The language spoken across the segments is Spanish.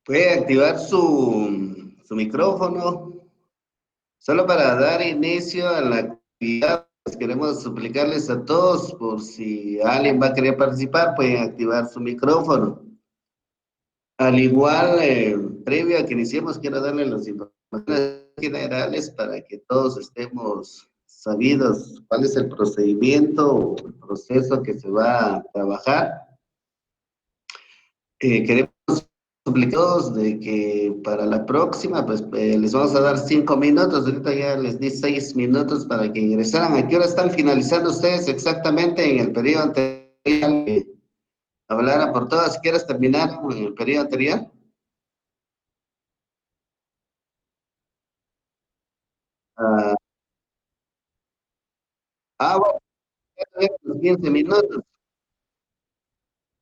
Puede activar su micrófono. Solo para dar inicio a la actividad, pues queremos suplicarles a todos, por si alguien va a querer participar, pueden activar su micrófono. Al igual, previo a que iniciemos, quiero darle las informaciones generales para que todos estemos sabidos cuál es el procedimiento o el proceso que se va a trabajar. Queremos suplicados de que para la próxima, pues les vamos a dar 5 minutos, ahorita ya les di 6 minutos para que ingresaran. ¿A qué hora están finalizando ustedes exactamente en el periodo anterior? Hablara por todas, ¿quieres terminar en el periodo anterior? Ah, bueno, ya tenemos los 15 minutos.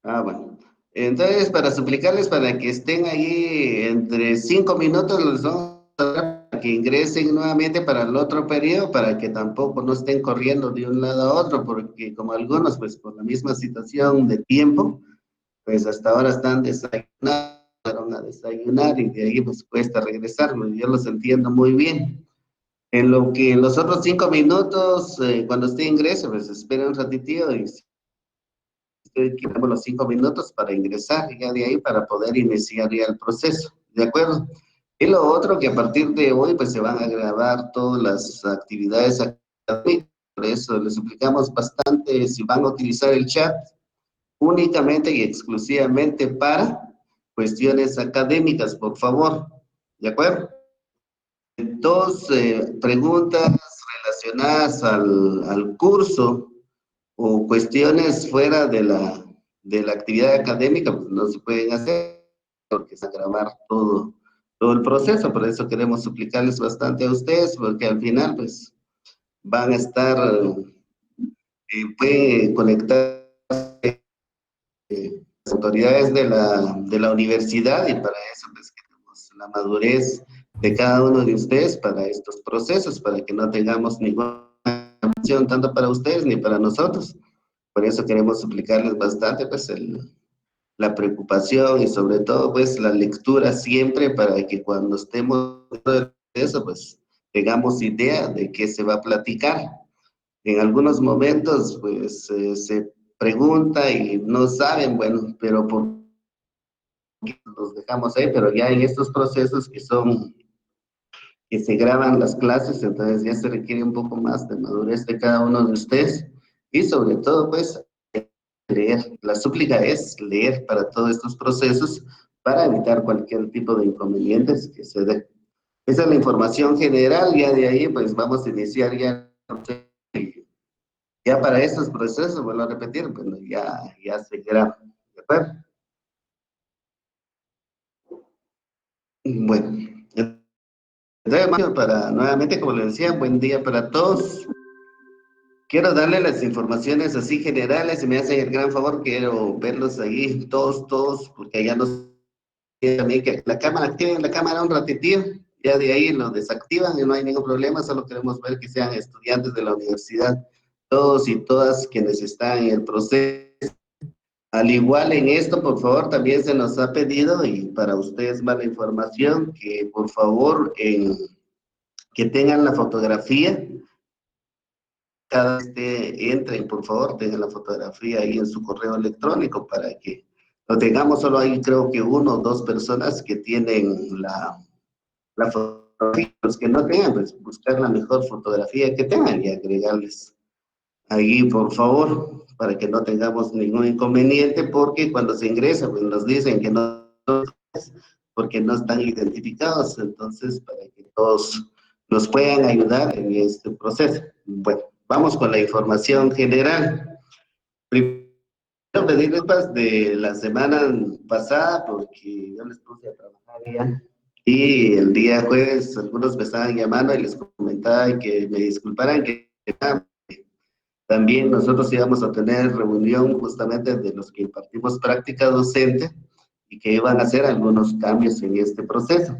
Bueno. Entonces, para suplicarles para que estén ahí entre 5 minutos, les vamos a dar para que ingresen nuevamente para el otro periodo, para que tampoco no estén corriendo de un lado a otro, porque como algunos, pues por la misma situación de tiempo, pues hasta ahora están desayunando, fueron a desayunar y de ahí pues cuesta regresar, yo los entiendo muy bien. En lo que los otros 5 minutos, cuando usted ingrese, pues espere un ratitito y quitamos los 5 minutos para ingresar ya de ahí para poder iniciar ya el proceso, ¿de acuerdo? Y lo otro que a partir de hoy pues se van a grabar todas las actividades académicas, por eso les suplicamos bastante si van a utilizar el chat únicamente y exclusivamente para cuestiones académicas, por favor, ¿de acuerdo? Dos preguntas relacionadas al curso o cuestiones fuera de la actividad académica, pues no se pueden hacer porque se va a grabar todo el proceso. Por eso queremos suplicarles bastante a ustedes, porque al final, pues, van a estar, pueden conectar las autoridades de la universidad y para eso, pues, queremos la madurez de cada uno de ustedes para estos procesos, para que no tengamos ninguna opción tanto para ustedes ni para nosotros. Por eso queremos suplicarles bastante, pues, la preocupación y sobre todo, pues, la lectura siempre para que cuando estemos de eso, pues, tengamos idea de qué se va a platicar. En algunos momentos, pues, se pregunta y no saben, bueno, pero por los dejamos ahí, pero ya en estos procesos que se graban las clases, entonces ya se requiere un poco más de madurez de cada uno de ustedes y sobre todo, pues, leer. La súplica es leer para todos estos procesos para evitar cualquier tipo de inconvenientes que se dé. Esa es la información general, ya de ahí pues vamos a iniciar ya para estos procesos, vuelvo a repetir, bueno, ya se graba, ¿de acuerdo? Bueno, entonces, nuevamente, como les decía, buen día para todos. Quiero darle las informaciones así generales, si me hacen el gran favor, quiero verlos ahí, todos, porque ya nos también que la cámara, activen la cámara un ratitín, ya de ahí lo desactivan y no hay ningún problema, solo queremos ver que sean estudiantes de la universidad, todos y todas quienes están en el proceso. Al igual en esto, por favor, también se nos ha pedido, y para ustedes va la información, que por favor que tengan la fotografía, cada vez que entren, por favor, tengan la fotografía ahí en su correo electrónico para que lo tengamos. Solo hay creo que uno o dos personas que tienen la fotografía. Los que no tengan, pues buscar la mejor fotografía que tengan y agregarles ahí, por favor, para que no tengamos ningún inconveniente, porque cuando se ingresa, pues nos dicen que no, porque no están identificados, entonces para que todos nos puedan ayudar en este proceso. Bueno, vamos con la información general. Primero pedir disculpas de la semana pasada, porque yo les puse a trabajar ya. Y el día jueves algunos me estaban llamando y les comentaba que me disculparan que también nosotros íbamos a tener reunión justamente de los que impartimos práctica docente y que iban a hacer algunos cambios en este proceso.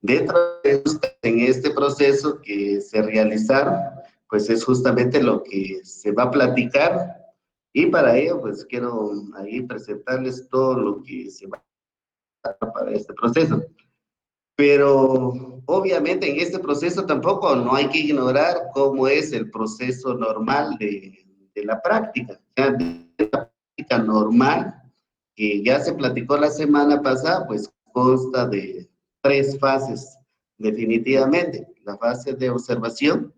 Dentro de en este proceso que se realizaron, pues es justamente lo que se va a platicar y para ello pues quiero ahí presentarles todo lo que se va para este proceso. Pero obviamente en este proceso tampoco no hay que ignorar cómo es el proceso normal de la práctica. O sea, de la práctica normal que ya se platicó la semana pasada, pues consta de 3 fases, definitivamente. La fase de observación,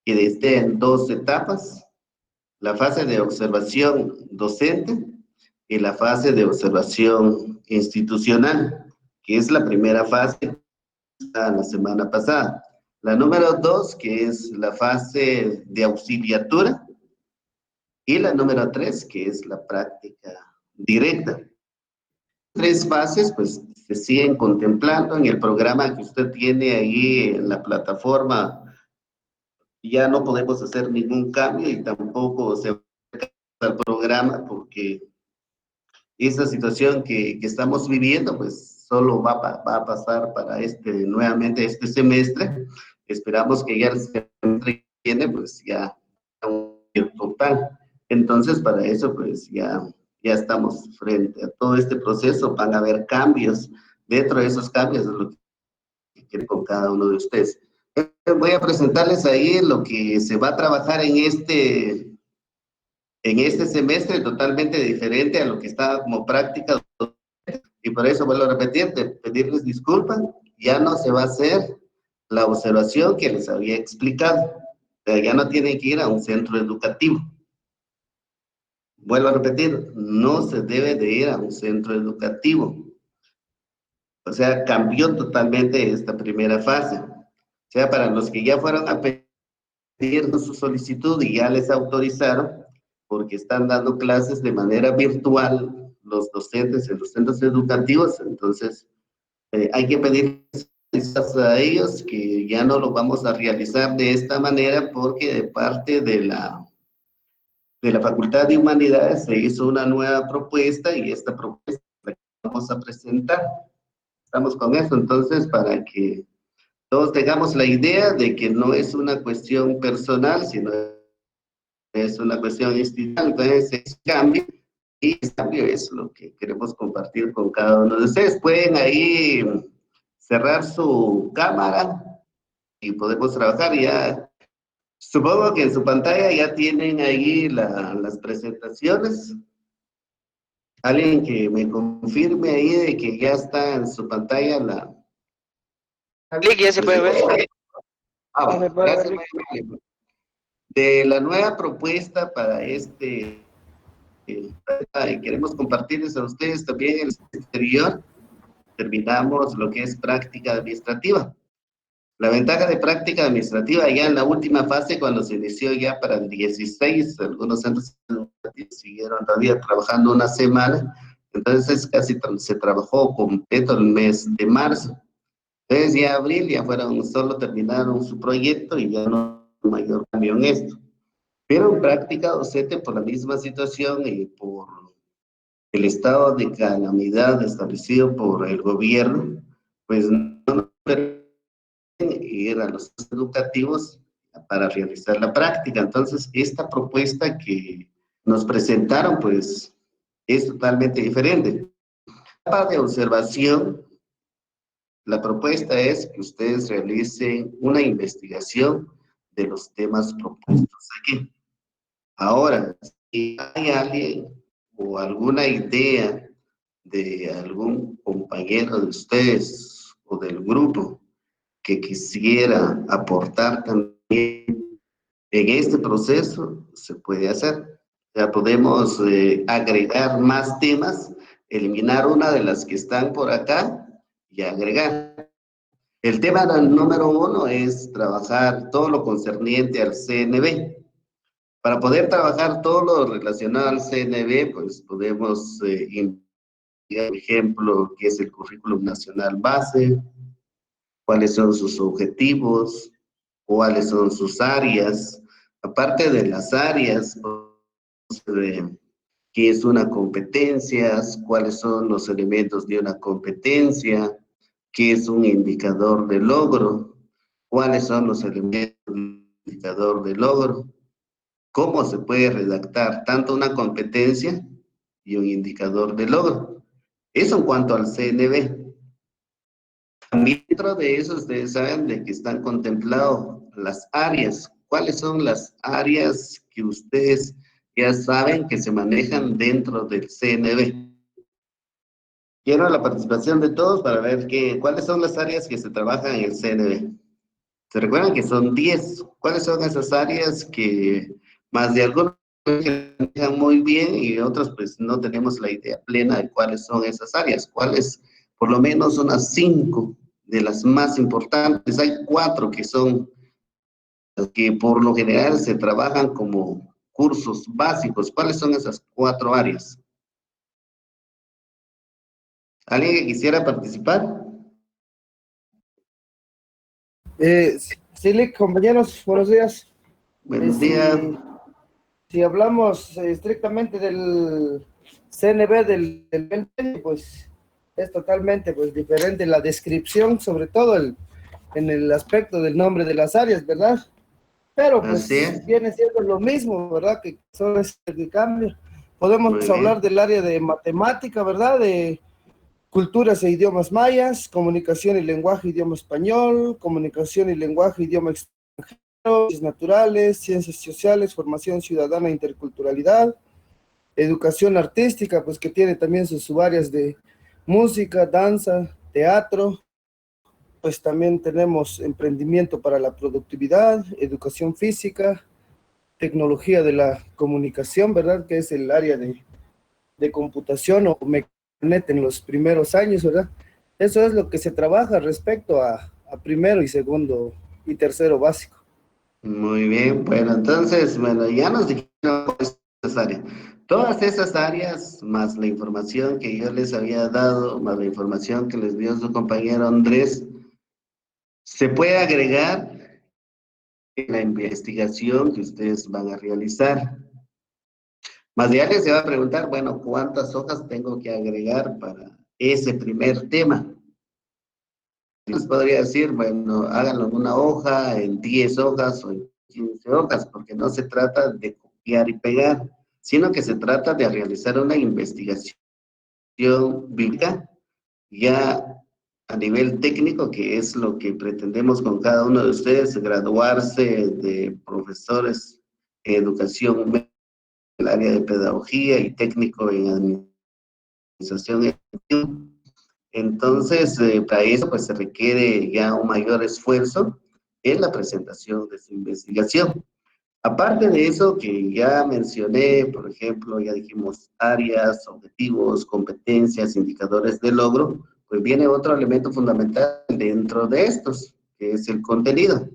que esté en 2 etapas, la fase de observación docente y la fase de observación institucional, que es la primera fase la semana pasada. La número 2, que es la fase de auxiliatura, y la número 3, que es la práctica directa. 3 fases, pues se siguen contemplando en el programa que usted tiene ahí en la plataforma. Ya no podemos hacer ningún cambio y tampoco se va al programa porque esa situación que estamos viviendo, pues solo va a pasar para nuevamente este semestre. Esperamos que ya el semestre que viene, pues ya un total. Entonces, para eso, pues ya estamos frente a todo este proceso. Van a haber cambios. Dentro de esos cambios es lo que quiero con cada uno de ustedes. Voy a presentarles ahí lo que se va a trabajar en este semestre, totalmente diferente a lo que estaba como práctica. Y por eso vuelvo a repetir, de pedirles disculpas, ya no se va a hacer la observación que les había explicado. Pero ya no tienen que ir a un centro educativo. Vuelvo a repetir, no se debe de ir a un centro educativo. O sea, cambió totalmente esta primera fase. O sea, para los que ya fueron a pedir su solicitud y ya les autorizaron, porque están dando clases de manera virtual los docentes en los centros educativos, entonces hay que pedir a ellos que ya no lo vamos a realizar de esta manera porque de parte de la Facultad de Humanidades se hizo una nueva propuesta y esta propuesta la vamos a presentar. Estamos con eso, entonces, para que todos tengamos la idea de que no es una cuestión personal, sino es una cuestión institucional. Entonces, es cambio, y ese cambio es lo que queremos compartir con cada uno de ustedes. Pueden ahí cerrar su cámara y podemos trabajar ya. Supongo que en su pantalla ya tienen ahí las presentaciones. Alguien que me confirme ahí de que ya está en su pantalla la Clic, ya se puede ver. bueno, gracias. De la nueva propuesta para y queremos compartirles a ustedes también en el exterior, terminamos lo que es práctica administrativa. La ventaja de práctica administrativa ya en la última fase, cuando se inició ya para el 16, algunos centros siguieron todavía trabajando una semana, entonces casi se trabajó completo el mes de marzo. Entonces ya abril ya solo terminaron su proyecto y ya no hay mayor cambio en esto. Pero en práctica docente, por la misma situación y por el estado de calamidad establecido por el gobierno, pues no nos permiten ir a los educativos para realizar la práctica. Entonces, esta propuesta que nos presentaron, pues, es totalmente diferente. Para de observación, la propuesta es que ustedes realicen una investigación de los temas propuestos aquí. Ahora, si hay alguien o alguna idea de algún compañero de ustedes o del grupo que quisiera aportar también en este proceso, se puede hacer. Ya podemos agregar más temas, eliminar una de las que están por acá y agregar. El tema número 1 es trabajar todo lo concerniente al CNB. Para poder trabajar todo lo relacionado al CNB, pues podemos por ejemplo, qué es el currículum nacional base, cuáles son sus objetivos, cuáles son sus áreas. Aparte de las áreas, qué es una competencia, cuáles son los elementos de una competencia, qué es un indicador de logro, cuáles son los elementos del indicador de logro, cómo se puede redactar tanto una competencia y un indicador de logro. Eso en cuanto al CNB. También dentro de eso ustedes saben de que están contemplados las áreas. ¿Cuáles son las áreas que ustedes ya saben que se manejan dentro del CNB? Quiero la participación de todos para ver cuáles son las áreas que se trabajan en el CNB. Se recuerdan que son 10. ¿Cuáles son esas áreas que más de algunos que manejan muy bien y otros pues no tenemos la idea plena de cuáles son esas áreas? ¿Cuáles? Por lo menos unas 5 de las más importantes. Hay 4 que son las que por lo general se trabajan como cursos básicos. ¿Cuáles son esas 4 áreas? ¿Alguien que quisiera participar? Sí, compañeros, buenos días. Buenos días. Si hablamos estrictamente del CNB del 20, pues es totalmente pues, diferente la descripción, sobre todo en el aspecto del nombre de las áreas, ¿verdad? Pero Así pues es. viene siendo lo mismo, ¿verdad? Que solo es el cambio. Podemos Muy hablar bien. del área de matemática, ¿verdad? De culturas e idiomas mayas, comunicación y lenguaje idioma español, comunicación y lenguaje idioma extranjero, ciencias naturales, ciencias sociales, formación ciudadana e interculturalidad, educación artística, pues que tiene también sus subáreas de música, danza, teatro, pues también tenemos emprendimiento para la productividad, educación física, tecnología de la comunicación, ¿verdad? Que es el área de computación o Mecnet en los primeros años, ¿verdad? Eso es lo que se trabaja respecto a primero y segundo y tercero básico. Muy bien, bueno, entonces, bueno, ya nos dijeron esas áreas. Todas esas áreas, más la información que yo les había dado, más la información que les dio su compañero Andrés, se puede agregar en la investigación que ustedes van a realizar. Más de alguien se va a preguntar, bueno, ¿cuántas hojas tengo que agregar para ese primer tema? Les podría decir, bueno, háganlo en una hoja, en 10 hojas o en 15 hojas, porque no se trata de copiar y pegar, sino que se trata de realizar una investigación bíblica ya a nivel técnico, que es lo que pretendemos con cada uno de ustedes, graduarse de profesores en educación en el área de pedagogía y técnico en administración. Entonces, para eso pues se requiere ya un mayor esfuerzo en la presentación de su investigación. Aparte de eso que ya mencioné, por ejemplo, ya dijimos áreas, objetivos, competencias, indicadores de logro, pues viene otro elemento fundamental dentro de estos, que es el contenido.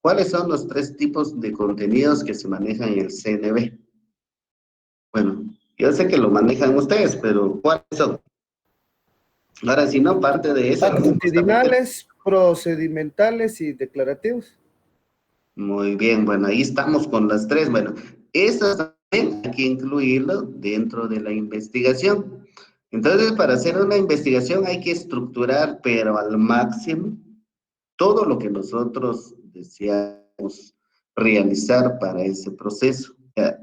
¿Cuáles son los 3 tipos de contenidos que se manejan en el CNB? Bueno, yo sé que lo manejan ustedes, pero ¿cuáles son? Ahora, si no, parte de eso, justamente. Actitudinales, procedimentales y declarativos. Muy bien, bueno, ahí estamos con las 3. Bueno, estas también hay que incluirlo dentro de la investigación. Entonces, para hacer una investigación hay que estructurar, pero al máximo, todo lo que nosotros deseamos realizar para ese proceso.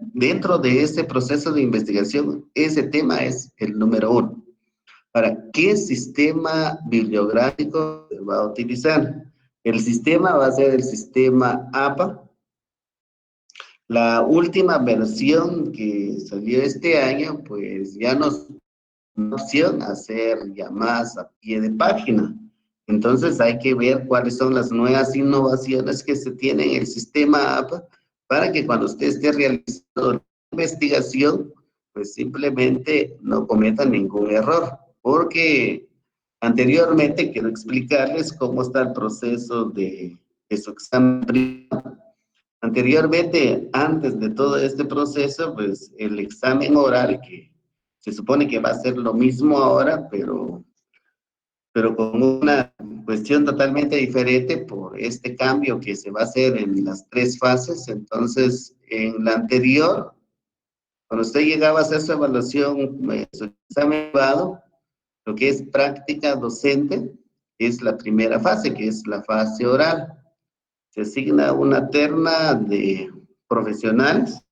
Dentro de ese proceso de investigación, ese tema es el número 1. ¿Para qué sistema bibliográfico se va a utilizar? El sistema va a ser el sistema APA. La última versión que salió este año, pues ya nos da opción hacer llamadas a pie de página. Entonces hay que ver cuáles son las nuevas innovaciones que se tienen en el sistema APA para que cuando usted esté realizando la investigación, pues simplemente no cometa ningún error. Porque anteriormente quiero explicarles cómo está el proceso de su examen. Anteriormente, antes de todo este proceso, pues el examen oral, que se supone que va a ser lo mismo ahora, pero con una cuestión totalmente diferente por este cambio que se va a hacer en las 3 fases. Entonces, en la anterior, cuando usted llegaba a hacer su evaluación, su examen privado, lo que es práctica docente, es la primera fase, que es la fase oral. Se asigna una terna de profesionales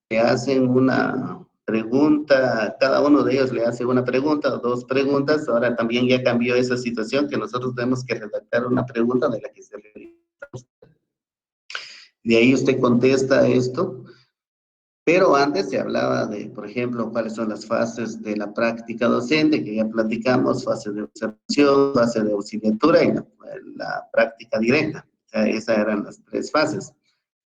que hacen una pregunta, cada uno de ellos le hace una pregunta o dos preguntas. Ahora también ya cambió esa situación que nosotros tenemos que redactar una pregunta de la que se realiza. De ahí usted contesta esto. Pero antes se hablaba de, por ejemplo, cuáles son las fases de la práctica docente, que ya platicamos, fase de observación, fase de auxiliatura y la práctica directa. O sea, esas eran las tres fases.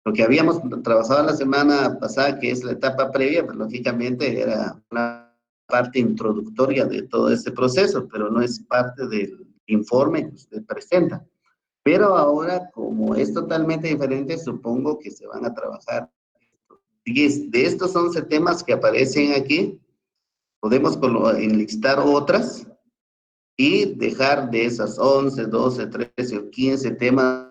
Lo que habíamos trabajado la semana pasada, que es la etapa previa, pues lógicamente era una parte introductoria de todo ese proceso, pero no es parte del informe que usted presenta. Pero ahora, como es totalmente diferente, supongo que se van a trabajar 10 de estos 11 temas que aparecen aquí, podemos enlistar otras y dejar de esas 11, 12, 13 o 15 temas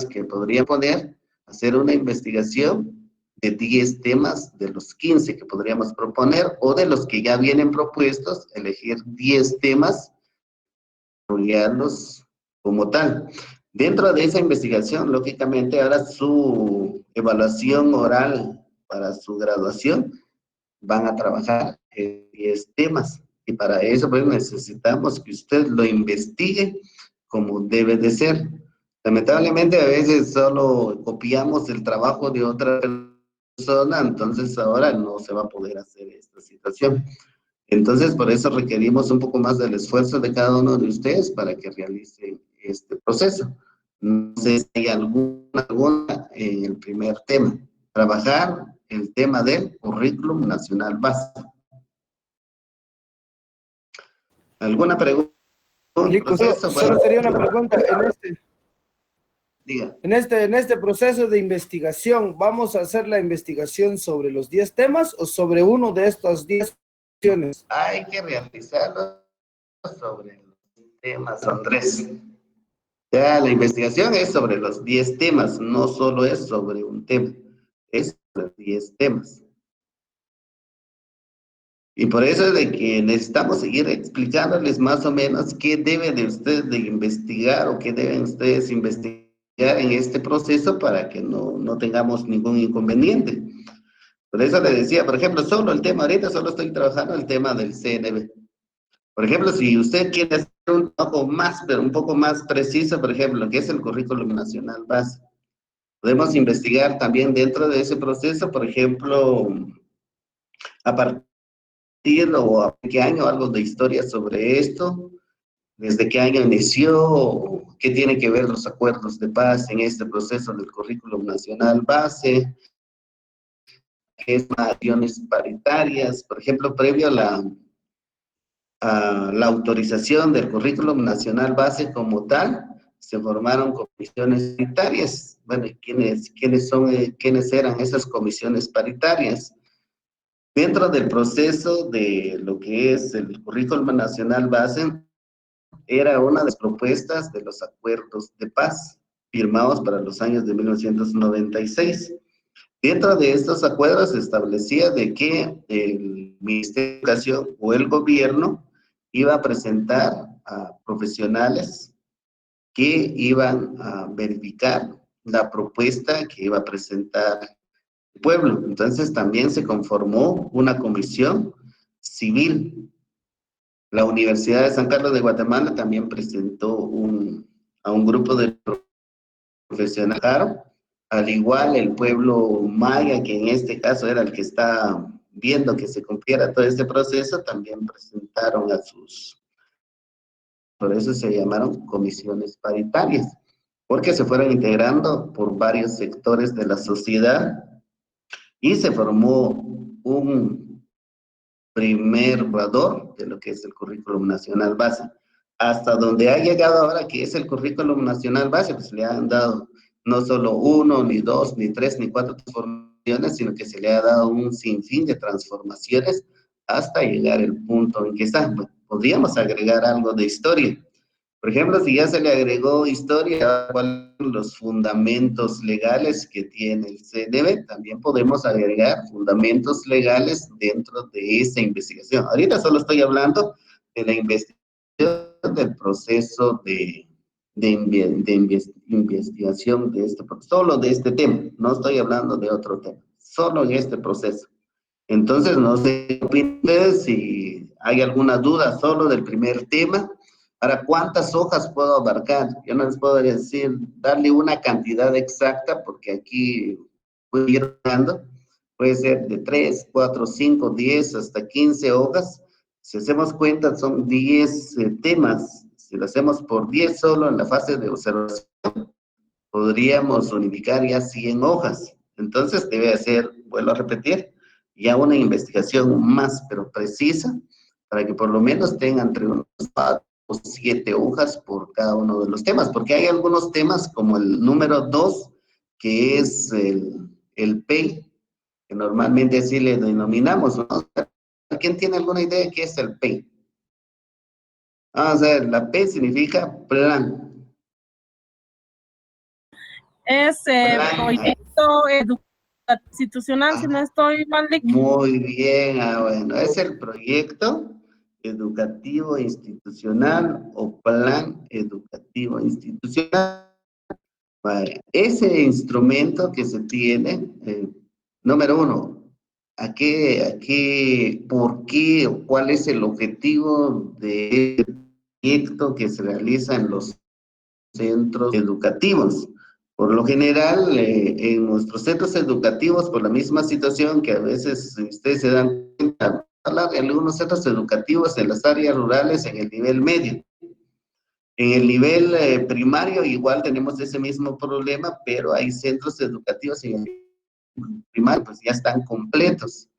que podría poner, hacer una investigación de 10 temas de los 15 que podríamos proponer o de los que ya vienen propuestos, elegir 10 temas, desarrollarlos como tal. Dentro de esa investigación, lógicamente, ahora su evaluación oral para su graduación van a trabajar 10 temas. Y para eso pues necesitamos que usted lo investigue como debe de ser. Lamentablemente a veces solo copiamos el trabajo de otra persona, entonces ahora no se va a poder hacer esta situación. Entonces por eso requerimos un poco más del esfuerzo de cada uno de ustedes para que realicen este proceso. No sé si hay alguna en el primer tema. Trabajar el tema del currículum nacional básico. ¿Alguna pregunta? Lico, solo sería una pregunta. Diga. En este proceso de investigación, ¿vamos a hacer la investigación sobre los 10 temas o sobre uno de estas 10 opciones? Hay que realizarlo sobre los temas, Andrés. Ya, la investigación es sobre los 10 temas, no solo es sobre un tema, es sobre 10 temas. Y por eso es de que necesitamos seguir explicándoles más o menos qué deben de ustedes de investigar o qué deben ustedes investigar en este proceso para que no tengamos ningún inconveniente. Por eso le decía, por ejemplo, solo el tema, ahorita solo estoy trabajando el tema del CNB. Por ejemplo, si usted quiere hacer un trabajo más, pero un poco más preciso, por ejemplo, lo que es el currículum nacional base, podemos investigar también dentro de ese proceso, por ejemplo, a partir o a qué año algo de historia sobre esto, desde qué año inició, qué tiene que ver los acuerdos de paz en este proceso del currículum nacional base, qué es acciones paritarias, por ejemplo, previo a la autorización del currículum nacional base como tal, se formaron comisiones paritarias. Bueno, ¿quiénes eran esas comisiones paritarias? Dentro del proceso de lo que es el currículum nacional base, era una de las propuestas de los acuerdos de paz firmados para los años de 1996. Dentro de estos acuerdos se establecía de que el Ministerio de Educación o el gobierno iba a presentar a profesionales que iban a verificar la propuesta que iba a presentar el pueblo. Entonces también se conformó una comisión civil. La Universidad de San Carlos de Guatemala también presentó a un grupo de profesionales, al igual el pueblo maya, que en este caso era el que está viendo que se cumpliera todo este proceso, también presentaron por eso se llamaron comisiones paritarias, porque se fueron integrando por varios sectores de la sociedad y se formó un primer borrador de lo que es el currículum nacional base. Hasta donde ha llegado ahora, que es el currículum nacional base, pues le han dado no solo uno, ni dos, ni tres, ni cuatro transformaciones, sino que se le ha dado un sinfín de transformaciones hasta llegar al punto en que está. Bueno, podríamos agregar algo de historia. Por ejemplo, si ya se le agregó historia, cuáles son los fundamentos legales que tiene el CNB, también podemos agregar fundamentos legales dentro de esa investigación. Ahorita solo estoy hablando de la investigación del proceso de investigación de solo de este tema, no estoy hablando de otro tema, solo en este proceso. Entonces, no sé qué opinan ustedes, si hay alguna duda solo del primer tema. ¿Para cuántas hojas puedo abarcar? Yo no les puedo decir, darle una cantidad exacta, porque aquí voy ir dando. Puede ser de 3, 4, 5, 10, hasta 15 hojas. Si hacemos cuenta, son 10 temas. Si lo hacemos por 10 solo en la fase de observación, podríamos unificar ya 100 hojas. Entonces debe hacer, vuelvo a repetir, ya una investigación más, pero precisa, para que por lo menos tengan entre unos 4 o 7 hojas por cada uno de los temas, porque hay algunos temas como el número 2, que es el PEI, que normalmente así le denominamos, ¿no? ¿Quién tiene alguna idea de qué es el PEI? Vamos a ver, la P significa plan. Es Plan. proyecto institucional, si no estoy mal. Muy bien, bueno, es el proyecto educativo institucional o plan educativo institucional. Vale, ese instrumento que se tiene, número uno, por qué o cuál es el objetivo de proyecto que se realiza en los centros educativos? Por lo general, en nuestros centros educativos, por la misma situación que a veces ustedes se dan cuenta, hablar de algunos centros educativos en las áreas rurales en el nivel medio. En el nivel primario igual tenemos ese mismo problema, pero hay centros educativos en el nivel primario, pues ya están completos.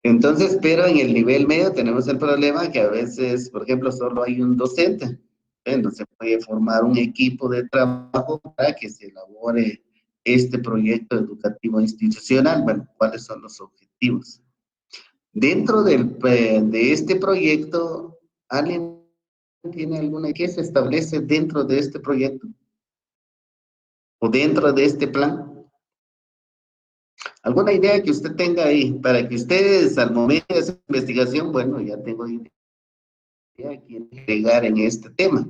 Entonces, pero en el nivel medio tenemos el problema que a veces, por ejemplo, solo hay un docente. Bueno, se puede formar un equipo de trabajo para que se elabore este proyecto educativo institucional. Bueno, ¿cuáles son los objetivos? Dentro de este proyecto, ¿alguien tiene alguna idea que se establece dentro de este proyecto? ¿O dentro de este plan? ¿Alguna idea que usted tenga ahí? Para que ustedes al momento de esa investigación, bueno, ya tengo idea que agregar en este tema.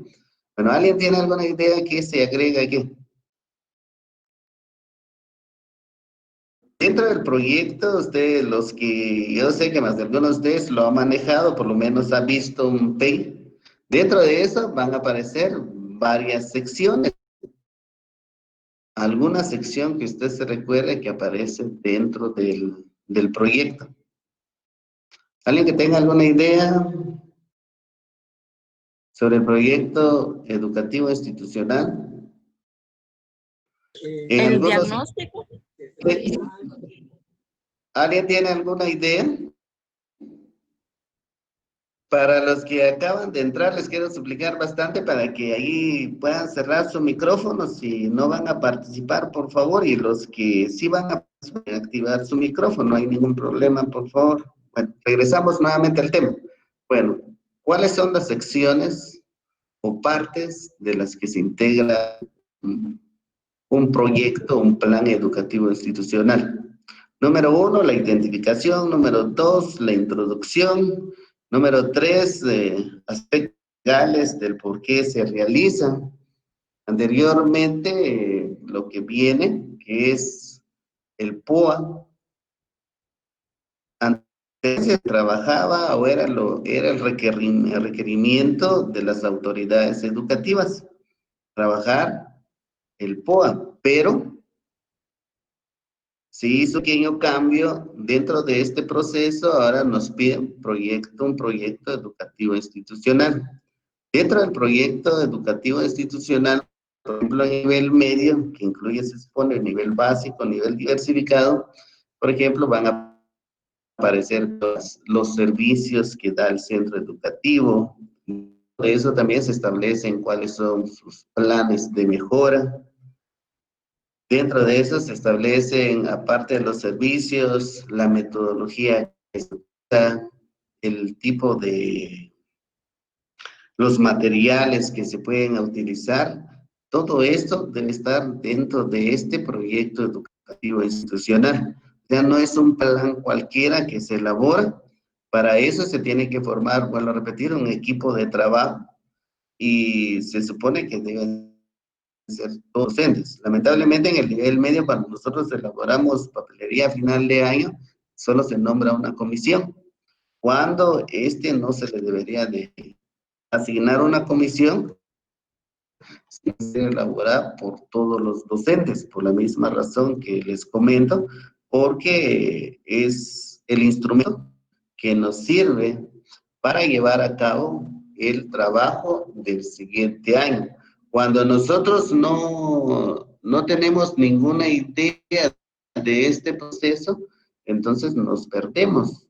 Bueno, ¿alguien tiene alguna idea que se agrega aquí? Dentro del proyecto, ustedes, los que yo sé que más de algunos de ustedes lo han manejado, por lo menos han visto un PEI. Dentro de eso van a aparecer varias secciones. Alguna sección que usted se recuerde que aparece dentro del proyecto. ¿Alguien que tenga alguna idea sobre el proyecto educativo institucional? En El algunos, diagnóstico. ¿alguien tiene alguna idea? Para los que acaban de entrar, les quiero suplicar bastante para que ahí puedan cerrar su micrófono si no van a participar, por favor, y los que sí van a activar su micrófono, no hay ningún problema, por favor. Bueno, regresamos nuevamente al tema. Bueno, ¿cuáles son las secciones o partes de las que se integra un proyecto, un plan educativo institucional? Número 1, la identificación. Número 2, la introducción. Número 3, aspectos legales del por qué se realiza. Anteriormente, lo que viene, que es el POA. Antes se trabajaba o era el requerimiento de las autoridades educativas, trabajar el POA, pero se hizo un pequeño cambio dentro de este proceso. Ahora nos piden un proyecto educativo institucional. Dentro del proyecto educativo institucional, por ejemplo, a nivel medio, que incluye, se supone, el nivel básico, nivel diversificado, por ejemplo, van a aparecer los servicios que da el centro educativo. Por eso también se establecen cuáles son sus planes de mejora. Dentro de eso se establecen, aparte de los servicios, la metodología que se usa, el tipo de los materiales que se pueden utilizar. Todo esto debe estar dentro de este proyecto educativo institucional. O sea, no es un plan cualquiera que se elabora. Para eso se tiene que formar, vuelvo a repetir, un equipo de trabajo y se supone que deben ser todos docentes. Lamentablemente en el nivel medio, cuando nosotros elaboramos papelería a final de año, solo se nombra una comisión, cuando no se le debería de asignar una comisión, se debe elaborar por todos los docentes, por la misma razón que les comento, porque es el instrumento que nos sirve para llevar a cabo el trabajo del siguiente año. Cuando nosotros no tenemos ninguna idea de este proceso, entonces nos perdemos.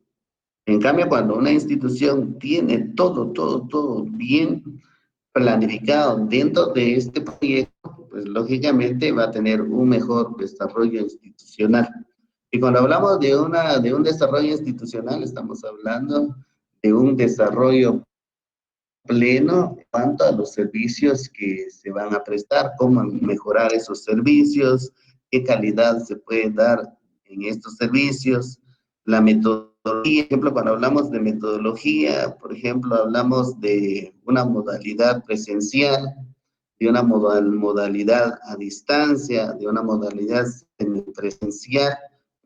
En cambio, cuando una institución tiene todo bien planificado dentro de este proyecto, pues lógicamente va a tener un mejor desarrollo institucional. Y cuando hablamos de un desarrollo institucional, estamos hablando de un desarrollo pleno en cuanto a los servicios que se van a prestar, cómo mejorar esos servicios, qué calidad se puede dar en estos servicios, la metodología. Por ejemplo, cuando hablamos de metodología, por ejemplo, hablamos de una modalidad presencial, de una modalidad a distancia, de una modalidad semipresencial,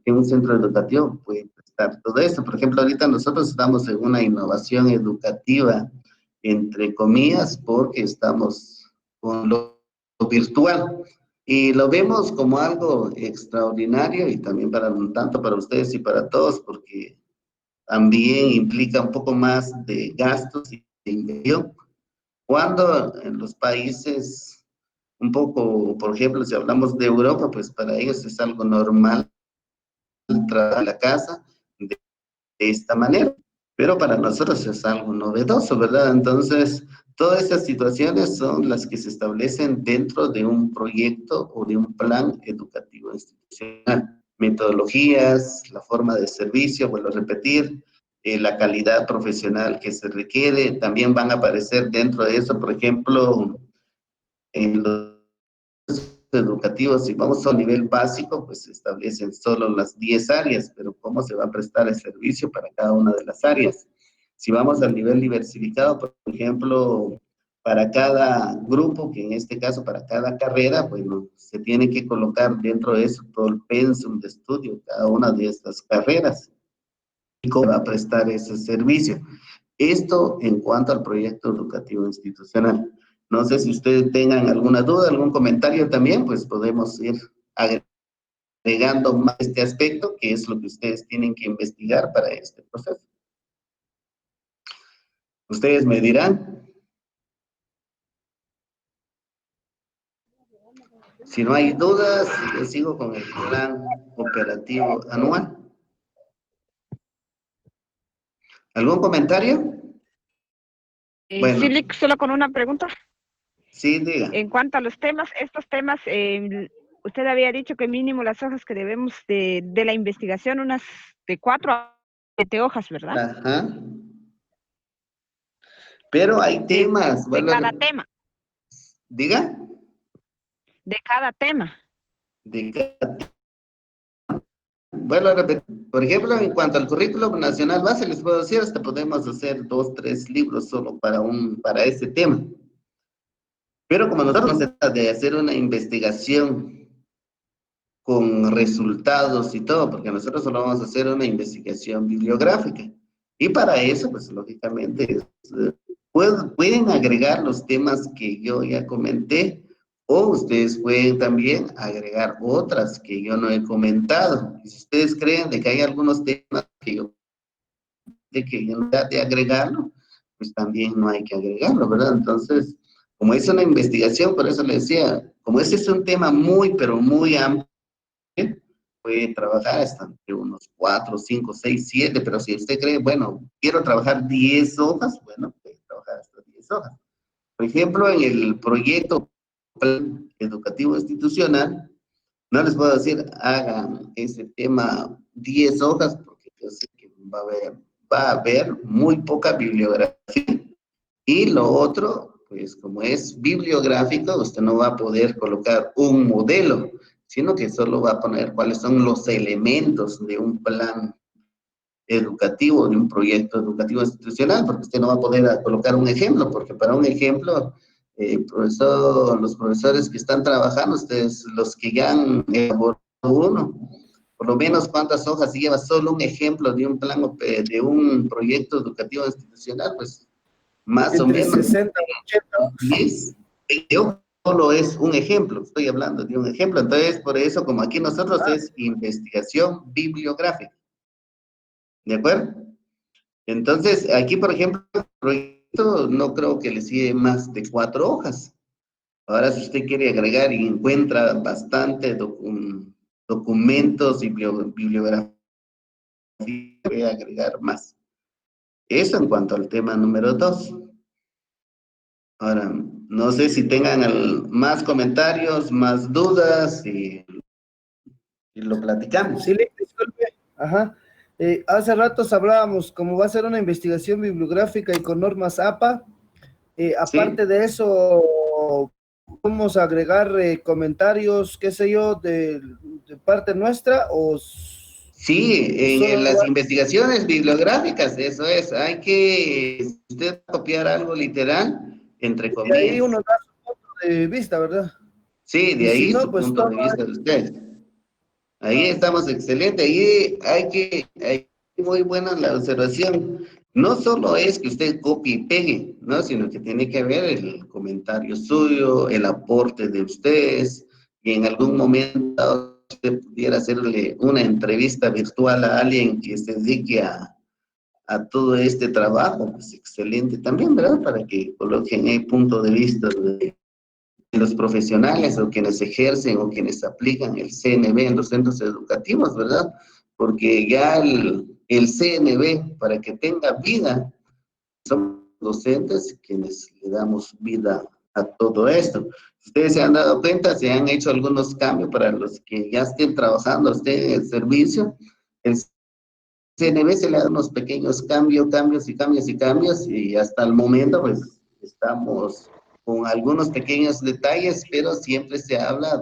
en un centro educativo puede prestar todo esto. Por ejemplo, ahorita nosotros estamos en una innovación educativa, entre comillas, porque estamos con lo virtual. Y lo vemos como algo extraordinario y también tanto para ustedes y para todos, porque también implica un poco más de gastos y de inversión. Cuando en los países, un poco, por ejemplo, si hablamos de Europa, pues para ellos es algo normal trabajar en la casa de esta manera, pero para nosotros es algo novedoso, ¿verdad? Entonces, todas esas situaciones son las que se establecen dentro de un proyecto o de un plan educativo institucional. Metodologías, la forma de servicio, vuelvo a repetir, la calidad profesional que se requiere, también van a aparecer dentro de eso, por ejemplo, en los educativos, si vamos a un nivel básico, pues se establecen solo las 10 áreas, pero ¿cómo se va a prestar el servicio para cada una de las áreas? Si vamos al nivel diversificado, por ejemplo, para cada grupo, que en este caso para cada carrera, bueno, se tiene que colocar dentro de eso todo el pensum de estudio, cada una de estas carreras, y cómo va a prestar ese servicio. Esto en cuanto al proyecto educativo institucional. No sé si ustedes tengan alguna duda, algún comentario también, pues podemos ir agregando más este aspecto, que es lo que ustedes tienen que investigar para este proceso. Ustedes me dirán. Si no hay dudas, yo sigo con el plan operativo anual. ¿Algún comentario? Bueno. Sí, solo con una pregunta. Sí, diga. En cuanto a los temas, estos temas, usted había dicho que mínimo las hojas que debemos de la investigación, unas de 4 a 7 hojas, ¿verdad? Ajá. Pero hay temas. De cada tema. Diga. De cada tema. De cada tema. Bueno, por ejemplo, en cuanto al currículum nacional base, les puedo decir, hasta podemos hacer 2, 3 libros solo para ese tema. Pero como nosotros no se trata de hacer una investigación con resultados y todo, porque nosotros solo vamos a hacer una investigación bibliográfica. Y para eso, pues lógicamente, pueden agregar los temas que yo ya comenté, o ustedes pueden también agregar otras que yo no he comentado. Y si ustedes creen de que hay algunos temas que yo no de agregarlo, pues también no hay que agregarlo, ¿verdad? Entonces, como es una investigación, por eso le decía, como ese es un tema muy, pero muy amplio, puede trabajar hasta entre unos 4, 5, 6, 7, pero si usted cree, bueno, quiero trabajar 10 hojas, bueno, puede trabajar hasta 10 hojas. Por ejemplo, en el proyecto Plan Educativo Institucional, no les puedo decir, hagan ese tema 10 hojas, porque yo sé que va a haber muy poca bibliografía. Y lo otro, pues como es bibliográfico, usted no va a poder colocar un modelo, sino que solo va a poner cuáles son los elementos de un plan educativo, de un proyecto educativo institucional, porque usted no va a poder colocar un ejemplo, porque para un ejemplo, los profesores que están trabajando, ustedes, los que ya han elaborado uno, por lo menos cuántas hojas lleva solo un ejemplo de un plan, de un proyecto educativo institucional, pues más o Entre menos 60 y 80. 10, 20 hojas. Solo es un ejemplo, estoy hablando de un ejemplo. Entonces, por eso, como aquí nosotros es investigación bibliográfica, ¿de acuerdo? Entonces, aquí, por ejemplo, el proyecto no creo que le sigue más de 4 hojas. Ahora, si usted quiere agregar y encuentra bastante documentos y bibliografía, voy a agregar más. Eso en cuanto al tema número 2. Ahora, no sé si tengan más comentarios, más dudas y lo platicamos. Sí, disculpe. Ajá. Hace ratos hablábamos, como va a ser una investigación bibliográfica y con normas APA, Sí, aparte de eso, vamos a agregar comentarios, qué sé yo, de parte nuestra sí, o en solo las va. investigaciones bibliográficas, eso es, hay que usted copiar algo literal, entre De ahí comillas. uno da su punto de vista, ¿verdad? Sí, Y de si ahí no, su pues punto todo. de vista de usted. Ahí Ah, estamos excelente, ahí hay muy buena la observación. No solo es que usted copie y pegue, ¿no? Sino que tiene que ver el comentario suyo, el aporte de ustedes, y en algún momento usted pudiera hacerle una entrevista virtual a alguien que se dedique a todo este trabajo, pues excelente también, ¿verdad? Para que coloquen el punto de vista de los profesionales o quienes ejercen o quienes aplican el CNB en los centros educativos, ¿verdad? Porque ya el CNB, para que tenga vida, somos docentes quienes le damos vida a todo esto. Ustedes se han dado cuenta, se han hecho algunos cambios para los que ya estén trabajando usted en el servicio. El CNB se le da unos pequeños cambios, y hasta el momento pues estamos con algunos pequeños detalles, pero siempre se habla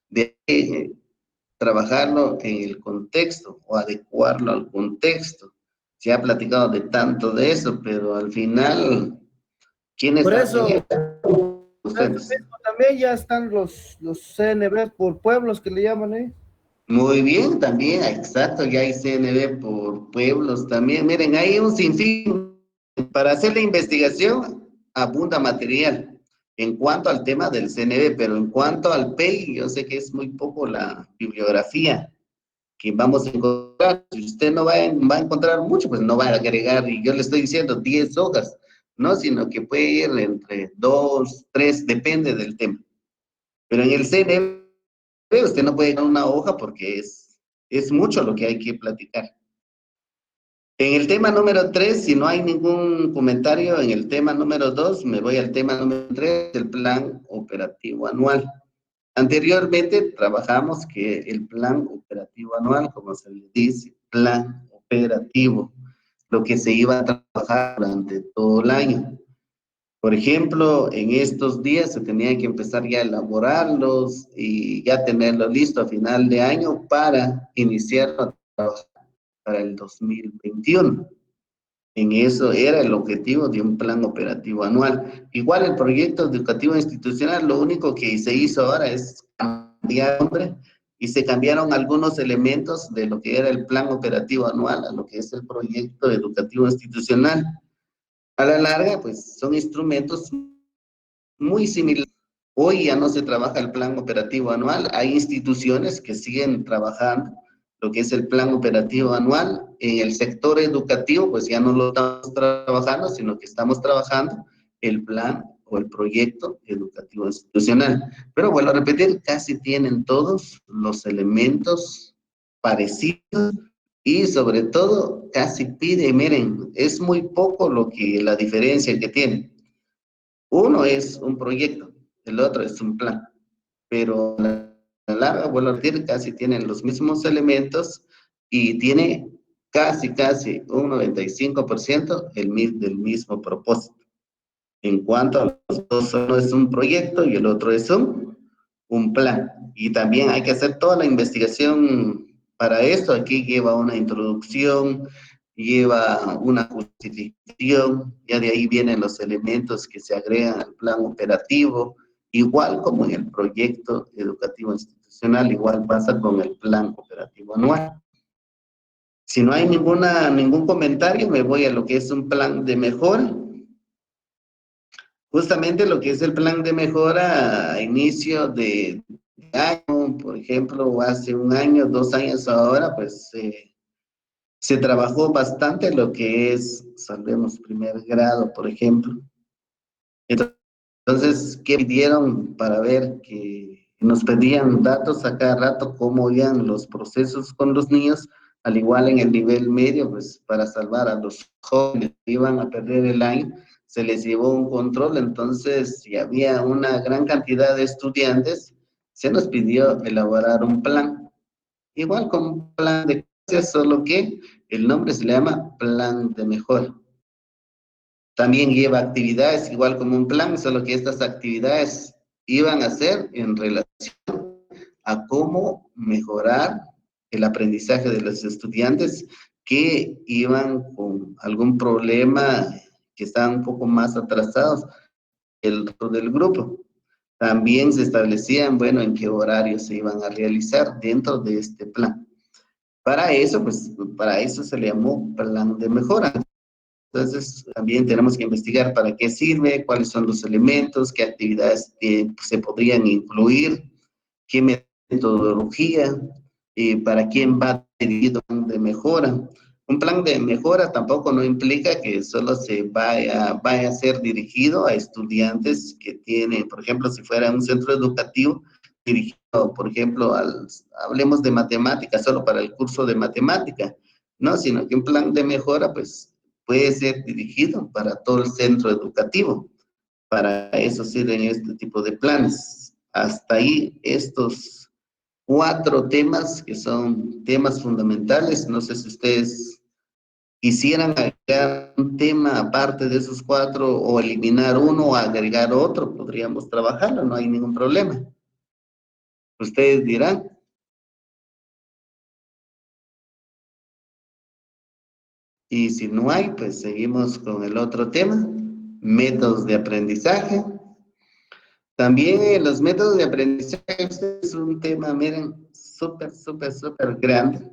de trabajarlo en el contexto o adecuarlo al contexto. Se ha platicado de tanto de eso, pero al final, ¿quiénes por hacen eso, eso? por eso Ustedes. mismo también ya están los CNB por pueblos que le llaman, ¿eh? Muy bien, también, exacto, ya hay CNB por pueblos también. Miren, hay un sinfín. Para hacer la investigación, abunda material en cuanto al tema del CNB, pero en cuanto al PEI, yo sé que es muy poco la bibliografía que vamos a encontrar. Si usted no va a encontrar mucho, pues no va a agregar, y yo le estoy diciendo 10 hojas, no, sino que puede ir entre 2, 3, depende del tema. Pero en el CNB usted no puede dar una hoja porque es mucho lo que hay que platicar. En el tema número 3, si no hay ningún comentario en el tema número 2, me voy al tema número 3, el plan operativo anual. Anteriormente trabajamos que el plan operativo anual, como se le dice, plan operativo, lo que se iba a trabajar durante todo el año. Por ejemplo, en estos días se tenía que empezar ya a elaborarlos y ya tenerlos listo a final de año para iniciar a trabajar para el 2021. En eso era el objetivo de un plan operativo anual. Igual el proyecto educativo institucional, lo único que se hizo ahora es cambiar nombre y se cambiaron algunos elementos de lo que era el plan operativo anual a lo que es el proyecto educativo institucional. A la larga, pues son instrumentos muy similares. Hoy ya no se trabaja el plan operativo anual, hay instituciones que siguen trabajando lo que es el plan operativo anual. En el sector educativo, pues ya no lo estamos trabajando, sino que estamos trabajando el plan o el proyecto educativo institucional. Pero vuelvo a repetir, casi tienen todos los elementos parecidos y sobre todo casi pide, miren, es muy poco la diferencia que tienen. Uno es un proyecto, el otro es un plan, pero a la larga, vuelvo a decir, casi tienen los mismos elementos y tiene casi un 95% del mismo propósito. En cuanto a los dos, uno es un proyecto y el otro es un plan. Y también hay que hacer toda la investigación para esto. Aquí lleva una introducción, lleva una justificación, ya de ahí vienen los elementos que se agregan al plan operativo, Igual como en el proyecto educativo institucional, igual pasa con el plan operativo anual. Si no hay ningún comentario, me voy a lo que es un plan de mejora. Justamente lo que es el plan de mejora a inicio de año, por ejemplo, hace un año, 2 años ahora, pues se trabajó bastante lo que es, sabemos, primer grado, por ejemplo. Entonces, ¿qué pidieron para ver que nos pedían datos a cada rato, cómo iban los procesos con los niños, al igual en el nivel medio, pues para salvar a los jóvenes que iban a perder el año, se les llevó un control, entonces si había una gran cantidad de estudiantes, se nos pidió elaborar un plan, igual como un plan de clases, solo que el nombre se le llama plan de mejora. También lleva actividades, igual como un plan, solo que estas actividades iban a ser en relación a cómo mejorar el aprendizaje de los estudiantes que iban con algún problema, que estaban un poco más atrasados el resto del grupo. También se establecían, bueno, en qué horarios se iban a realizar dentro de este plan. Para eso, pues, para eso se le llamó plan de mejora. Entonces, también tenemos que investigar para qué sirve, cuáles son los elementos, qué actividades se podrían incluir, qué metodología, para quién va dirigido un plan de mejora. Un plan de mejora tampoco no implica que solo se vaya a ser dirigido a estudiantes que tienen, por ejemplo, si fuera un centro educativo, dirigido, por ejemplo, hablemos de matemáticas, solo para el curso de matemática, no, sino que un plan de mejora, pues, puede ser dirigido para todo el centro educativo. Para eso sirven este tipo de planes. Hasta ahí estos 4 temas que son temas fundamentales. No sé si ustedes quisieran agregar un tema aparte de esos 4 o eliminar uno o agregar otro, podríamos trabajarlo, no hay ningún problema. Ustedes dirán. Y si no hay, pues seguimos con el otro tema, métodos de aprendizaje. También los métodos de aprendizaje es un tema, miren, súper grande.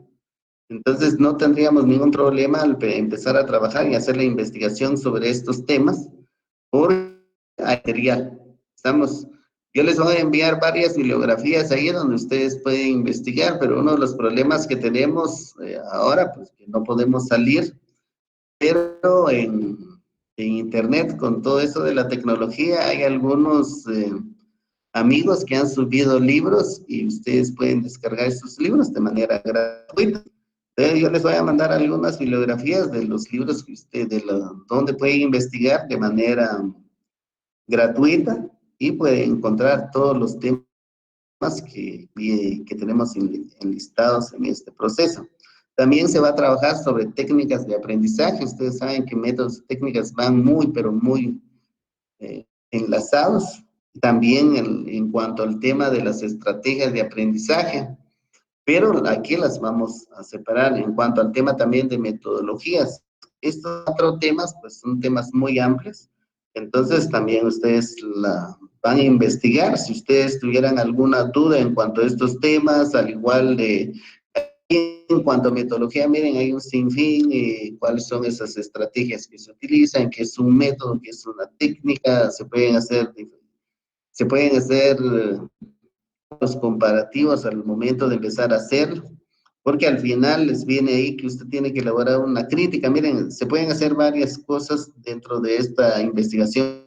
Entonces no tendríamos ningún problema al empezar a trabajar y hacer la investigación sobre estos temas por material. Yo les voy a enviar varias bibliografías ahí donde ustedes pueden investigar, pero uno de los problemas que tenemos ahora, pues que no podemos salir, pero en internet con todo eso de la tecnología hay algunos amigos que han subido libros y ustedes pueden descargar estos libros de manera gratuita. Entonces, yo les voy a mandar algunas bibliografías de los libros que donde pueden investigar de manera gratuita y pueden encontrar todos los temas que tenemos enlistados en este proceso. También se va a trabajar sobre técnicas de aprendizaje. Ustedes saben que métodos y técnicas van muy, pero muy enlazados. También en cuanto al tema de las estrategias de aprendizaje, pero aquí las vamos a separar en cuanto al tema también de metodologías. Estos 4 temas, pues son temas muy amplios, entonces también ustedes la van a investigar. Si ustedes tuvieran alguna duda en cuanto a estos temas, al igual de en cuanto a metodología, miren, hay un sinfín, cuáles son esas estrategias que se utilizan, qué es un método, qué es una técnica, se pueden hacer los comparativos al momento de empezar a hacerlo, porque al final les viene ahí que usted tiene que elaborar una crítica. Miren, se pueden hacer varias cosas dentro de esta investigación,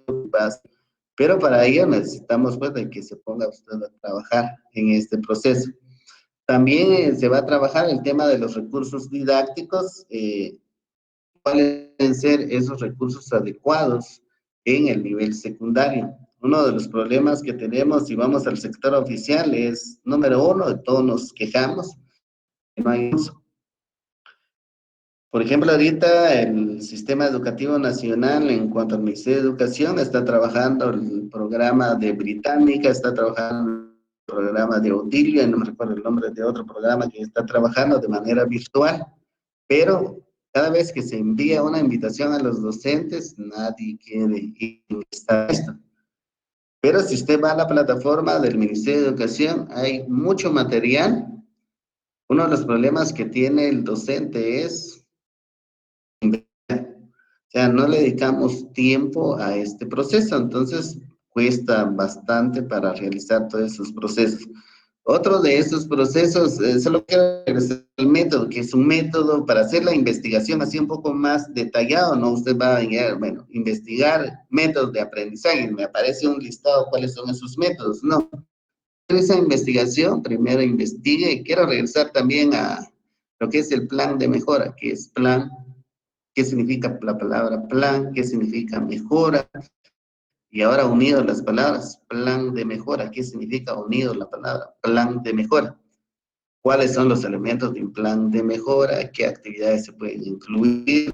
pero para ello necesitamos pues de que se ponga usted a trabajar en este proceso. También se va a trabajar el tema de los recursos didácticos, cuáles deben ser esos recursos adecuados en el nivel secundario. Uno de los problemas que tenemos si vamos al sector oficial es, número 1, de todos nos quejamos, que no hay uso. Por ejemplo, ahorita el Sistema Educativo Nacional, en cuanto al Ministerio de Educación, está trabajando el programa de Británica, está trabajando el programa de Odilia, no me recuerdo el nombre de otro programa que está trabajando de manera virtual, pero cada vez que se envía una invitación a los docentes, nadie quiere ir a esto. Pero si usted va a la plataforma del Ministerio de Educación, hay mucho material. Uno de los problemas que tiene el docente es, o sea, no le dedicamos tiempo a este proceso, entonces cuesta bastante para realizar todos esos procesos. Otro de estos procesos, solo quiero regresar al método, que es un método para hacer la investigación así un poco más detallado, ¿no? Usted va a bueno, investigar métodos de aprendizaje, me aparece un listado cuáles son esos métodos, no. Esa investigación, primero investigue, y quiero regresar también a lo que es el plan de mejora, que es plan, qué significa la palabra plan, qué significa mejora, y ahora unido las palabras, plan de mejora, ¿qué significa unido la palabra plan de mejora? ¿Cuáles son los elementos de un plan de mejora? ¿Qué actividades se pueden incluir?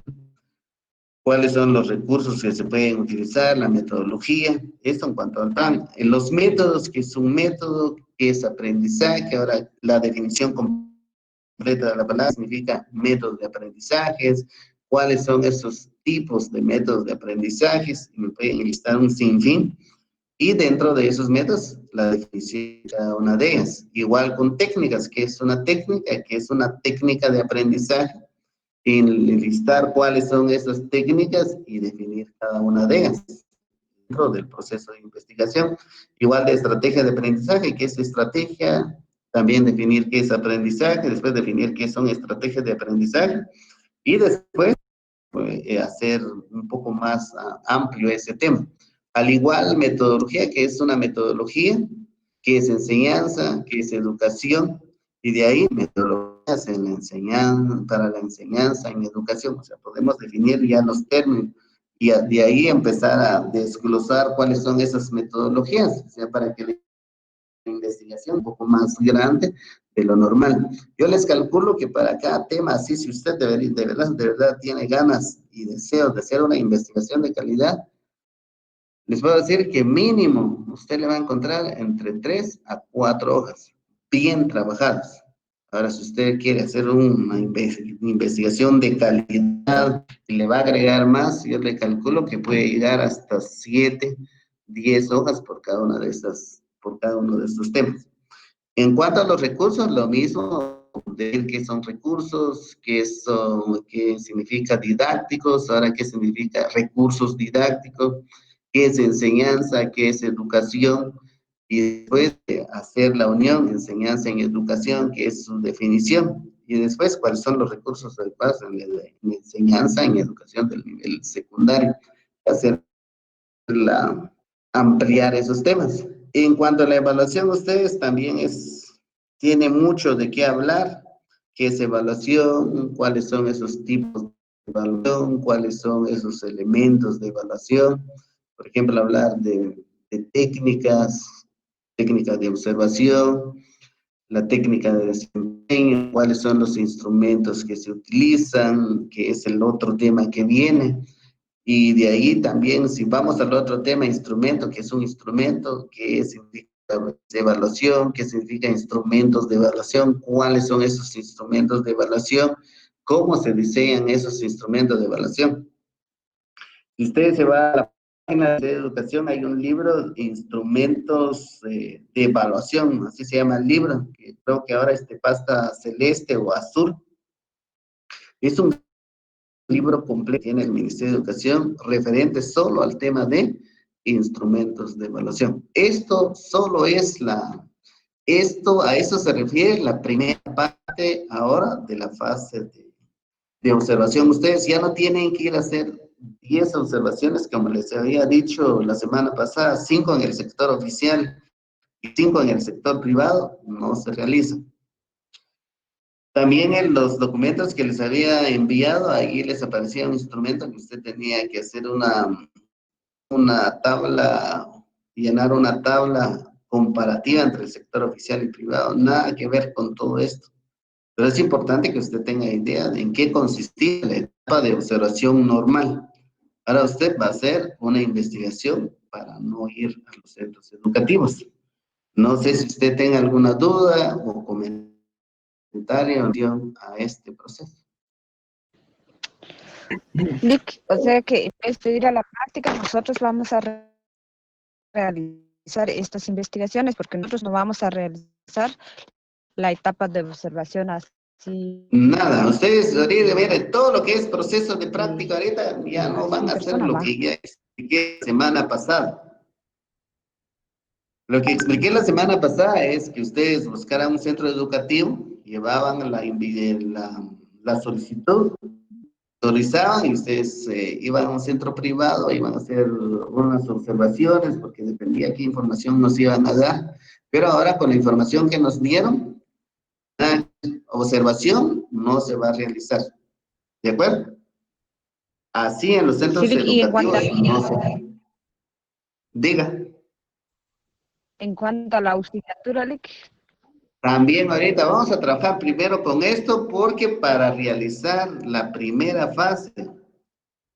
¿Cuáles son los recursos que se pueden utilizar? La metodología, esto en cuanto al plan. En los métodos, que es un método, que es aprendizaje, ahora la definición completa de la palabra significa métodos de aprendizajes, cuáles son esos tipos de métodos de aprendizajes, y me pueden listar un sinfín. Y dentro de esos métodos, la definición de cada una de ellas. Igual con técnicas, que es una técnica, de aprendizaje, enlistar cuáles son esas técnicas y definir cada una de ellas dentro del proceso de investigación. Igual de estrategia de aprendizaje, que es estrategia, también definir qué es aprendizaje, después definir qué son estrategias de aprendizaje y después hacer un poco más amplio ese tema. Al igual, metodología, que es una metodología, que es enseñanza, que es educación, y de ahí metodologías en la enseñanza, para la enseñanza en educación. O sea, podemos definir ya los términos y de ahí empezar a desglosar cuáles son esas metodologías, o sea, para que la investigación un poco más grande de lo normal. Yo les calculo que para cada tema, así si usted de verdad tiene ganas y deseos de hacer una investigación de calidad, les puedo decir que mínimo usted le va a encontrar entre 3 a 4 hojas, bien trabajadas. Ahora, si usted quiere hacer una investigación de calidad y le va a agregar más, yo le calculo que puede llegar hasta 7, 10 hojas por cada una de estas, por cada uno de estos temas. En cuanto a los recursos, lo mismo, de qué son recursos, qué significa didácticos, ahora qué significa recursos didácticos, qué es enseñanza, qué es educación, y después hacer la unión, enseñanza en educación, que es su definición, y después cuáles son los recursos adecuados en enseñanza en educación del nivel secundario, hacer ampliar esos temas. En cuanto a la evaluación, ustedes también tiene mucho de qué hablar, qué es evaluación, cuáles son esos tipos de evaluación, cuáles son esos elementos de evaluación. Por ejemplo, hablar de técnicas de observación, la técnica de desempeño, cuáles son los instrumentos que se utilizan, que es el otro tema que viene. Y de ahí también, si vamos al otro tema, instrumento, que es un instrumento, qué significa evaluación, qué significa instrumentos de evaluación, cuáles son esos instrumentos de evaluación, cómo se diseñan esos instrumentos de evaluación. Si usted se va a la página de educación, hay un libro, Instrumentos de Evaluación, así se llama el libro, que creo que ahora pasta celeste o azul. Es un libro completo tiene el Ministerio de Educación referente solo al tema de instrumentos de evaluación. Esto solo es a eso se refiere la primera parte ahora de la fase de observación. Ustedes ya no tienen que ir a hacer 10 observaciones, como les había dicho la semana pasada, 5 en el sector oficial y 5 en el sector privado, no se realizan. También en los documentos que les había enviado, ahí les aparecía un instrumento que usted tenía que hacer una tabla, llenar una tabla comparativa entre el sector oficial y privado. Nada que ver con todo esto. Pero es importante que usted tenga idea de en qué consistía la etapa de observación normal. Ahora usted va a hacer una investigación para no ir a los centros educativos. No sé si usted tenga alguna duda o comentario a este proceso. Lick, o sea que en vez de ir a la práctica, nosotros vamos a realizar estas investigaciones, porque nosotros no vamos a realizar la etapa de observación así. Nada, ustedes ahorita, miren, todo lo que es proceso de práctica ahorita ya no van a hacer lo que ya expliqué la semana pasada. Lo que expliqué la semana pasada es que ustedes buscaran un centro educativo, llevaban la solicitud, autorizaban y ustedes iban a un centro privado, iban a hacer unas observaciones porque dependía qué información nos iban a dar. Pero ahora con la información que nos dieron, la observación no se va a realizar. ¿De acuerdo? Así en los centros educativos no se... Diga. En cuanto a la auxiliatura, También ahorita vamos a trabajar primero con esto porque para realizar la primera fase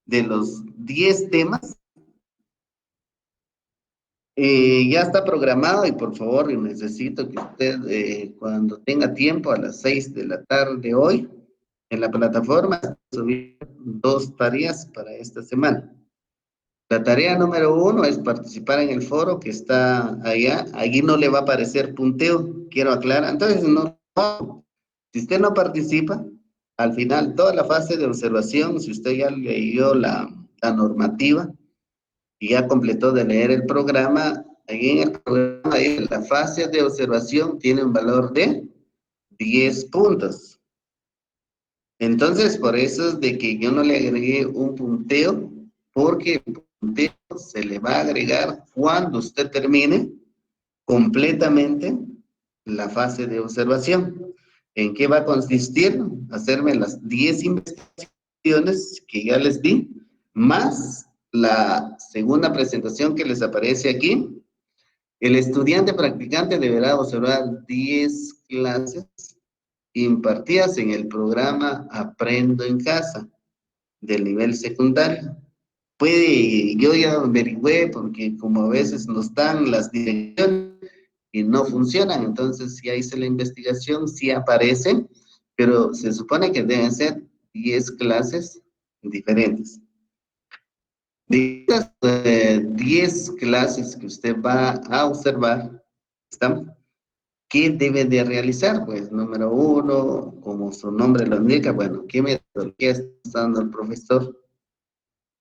de los 10 temas, ya está programado y por favor necesito que usted cuando tenga tiempo a las 6 de la tarde hoy en la plataforma subir 2 tareas para esta semana. La tarea número 1 es participar en el foro que está allá. Allí no le va a aparecer punteo, quiero aclarar. Entonces, no, si usted no participa, al final, toda la fase de observación, si usted ya leyó la normativa y ya completó de leer el programa, ahí en el programa, ahí la fase de observación tiene un valor de 10 puntos. Entonces, por eso es de que yo no le agregué un punteo, porque el punteo se le va a agregar cuando usted termine completamente la fase de observación. ¿En qué va a consistir? Hacerme las 10 investigaciones que ya les di, más la segunda presentación que les aparece aquí. El estudiante practicante deberá observar 10 clases impartidas en el programa Aprendo en Casa del nivel secundario. Yo ya averigüé porque como a veces nos dan las direcciones y no funcionan, entonces ya hice la investigación, sí aparecen, pero se supone que deben ser 10 clases diferentes. De estas 10 clases que usted va a observar, ¿estamos? ¿Qué debe de realizar? Pues número 1, como su nombre lo indica, bueno, ¿qué metodología está dando el profesor?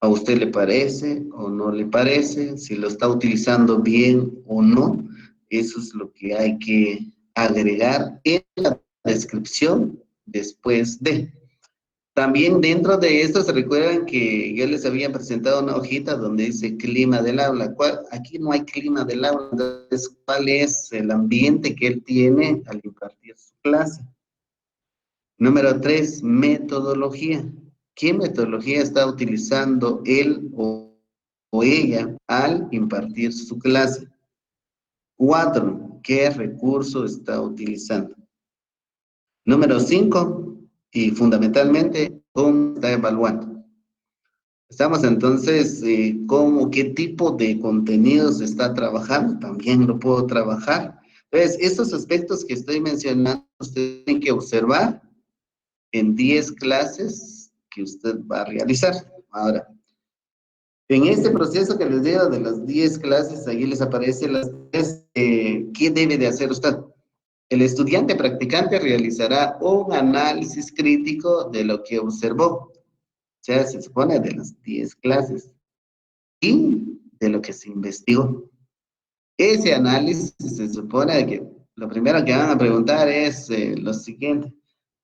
¿A usted le parece o no le parece? Si lo está utilizando bien o no, eso es lo que hay que agregar en la descripción después de. También dentro de esto se recuerdan que yo les había presentado una hojita donde dice clima del aula. Aquí no hay clima del aula, entonces ¿cuál es el ambiente que él tiene al impartir su clase? Número 3, metodología. ¿Qué metodología está utilizando él o ella al impartir su clase? 4, ¿qué recurso está utilizando? Número 5, y fundamentalmente, ¿cómo está evaluando? Estamos entonces, ¿qué tipo de contenidos está trabajando? También lo puedo trabajar. Entonces, estos aspectos que estoy mencionando, usted tiene que observar en 10 clases que usted va a realizar. Ahora, en este proceso que les digo de las 10 clases, ahí les aparece las 3, ¿qué debe de hacer usted? El estudiante practicante realizará un análisis crítico de lo que observó. O sea, se supone de las 10 clases y de lo que se investigó. Ese análisis se supone que lo primero que van a preguntar es lo siguiente.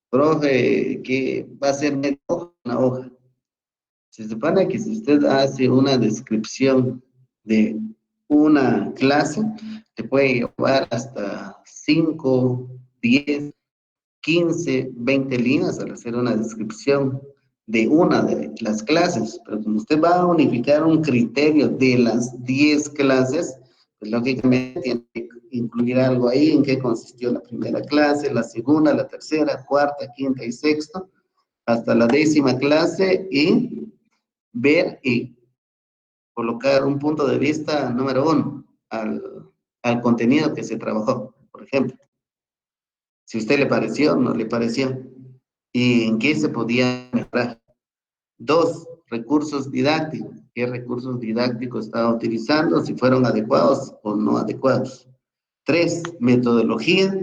Profe, ¿qué va a ser una hoja? Se supone que si usted hace una descripción de una clase, te puede llevar hasta 5, 10, 15, 20 líneas al hacer una descripción de una de las clases. Pero como usted va a unificar un criterio de las 10 clases, pues lógicamente tiene que incluir algo ahí en qué consistió la primera clase, la segunda, la tercera, cuarta, quinta y sexta, hasta la 10ª clase y ver y colocar un punto de vista número 1 al contenido que se trabajó, por ejemplo. Si a usted le pareció, no le pareció. ¿Y en qué se podía mejorar? 2, recursos didácticos. qué recursos didácticos estaba utilizando, si fueron adecuados o no adecuados. 3, metodología,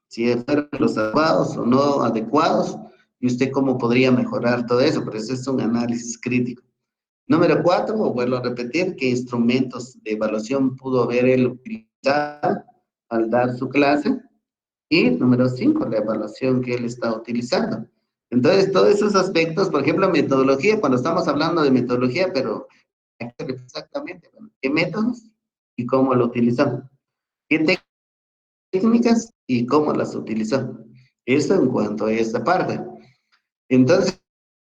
si fueron los adecuados o no adecuados, y usted cómo podría mejorar todo eso, pero ese es un análisis crítico. Número 4, vuelvo a repetir, qué instrumentos de evaluación pudo haber él utilizado al dar su clase. Y número 5, la evaluación que él está utilizando. Entonces, todos esos aspectos, por ejemplo, metodología, cuando estamos hablando de metodología, pero exactamente, bueno, ¿qué métodos y cómo lo utilizamos? ¿Qué técnicas y cómo las utilizamos? Eso en cuanto a esta parte. Entonces,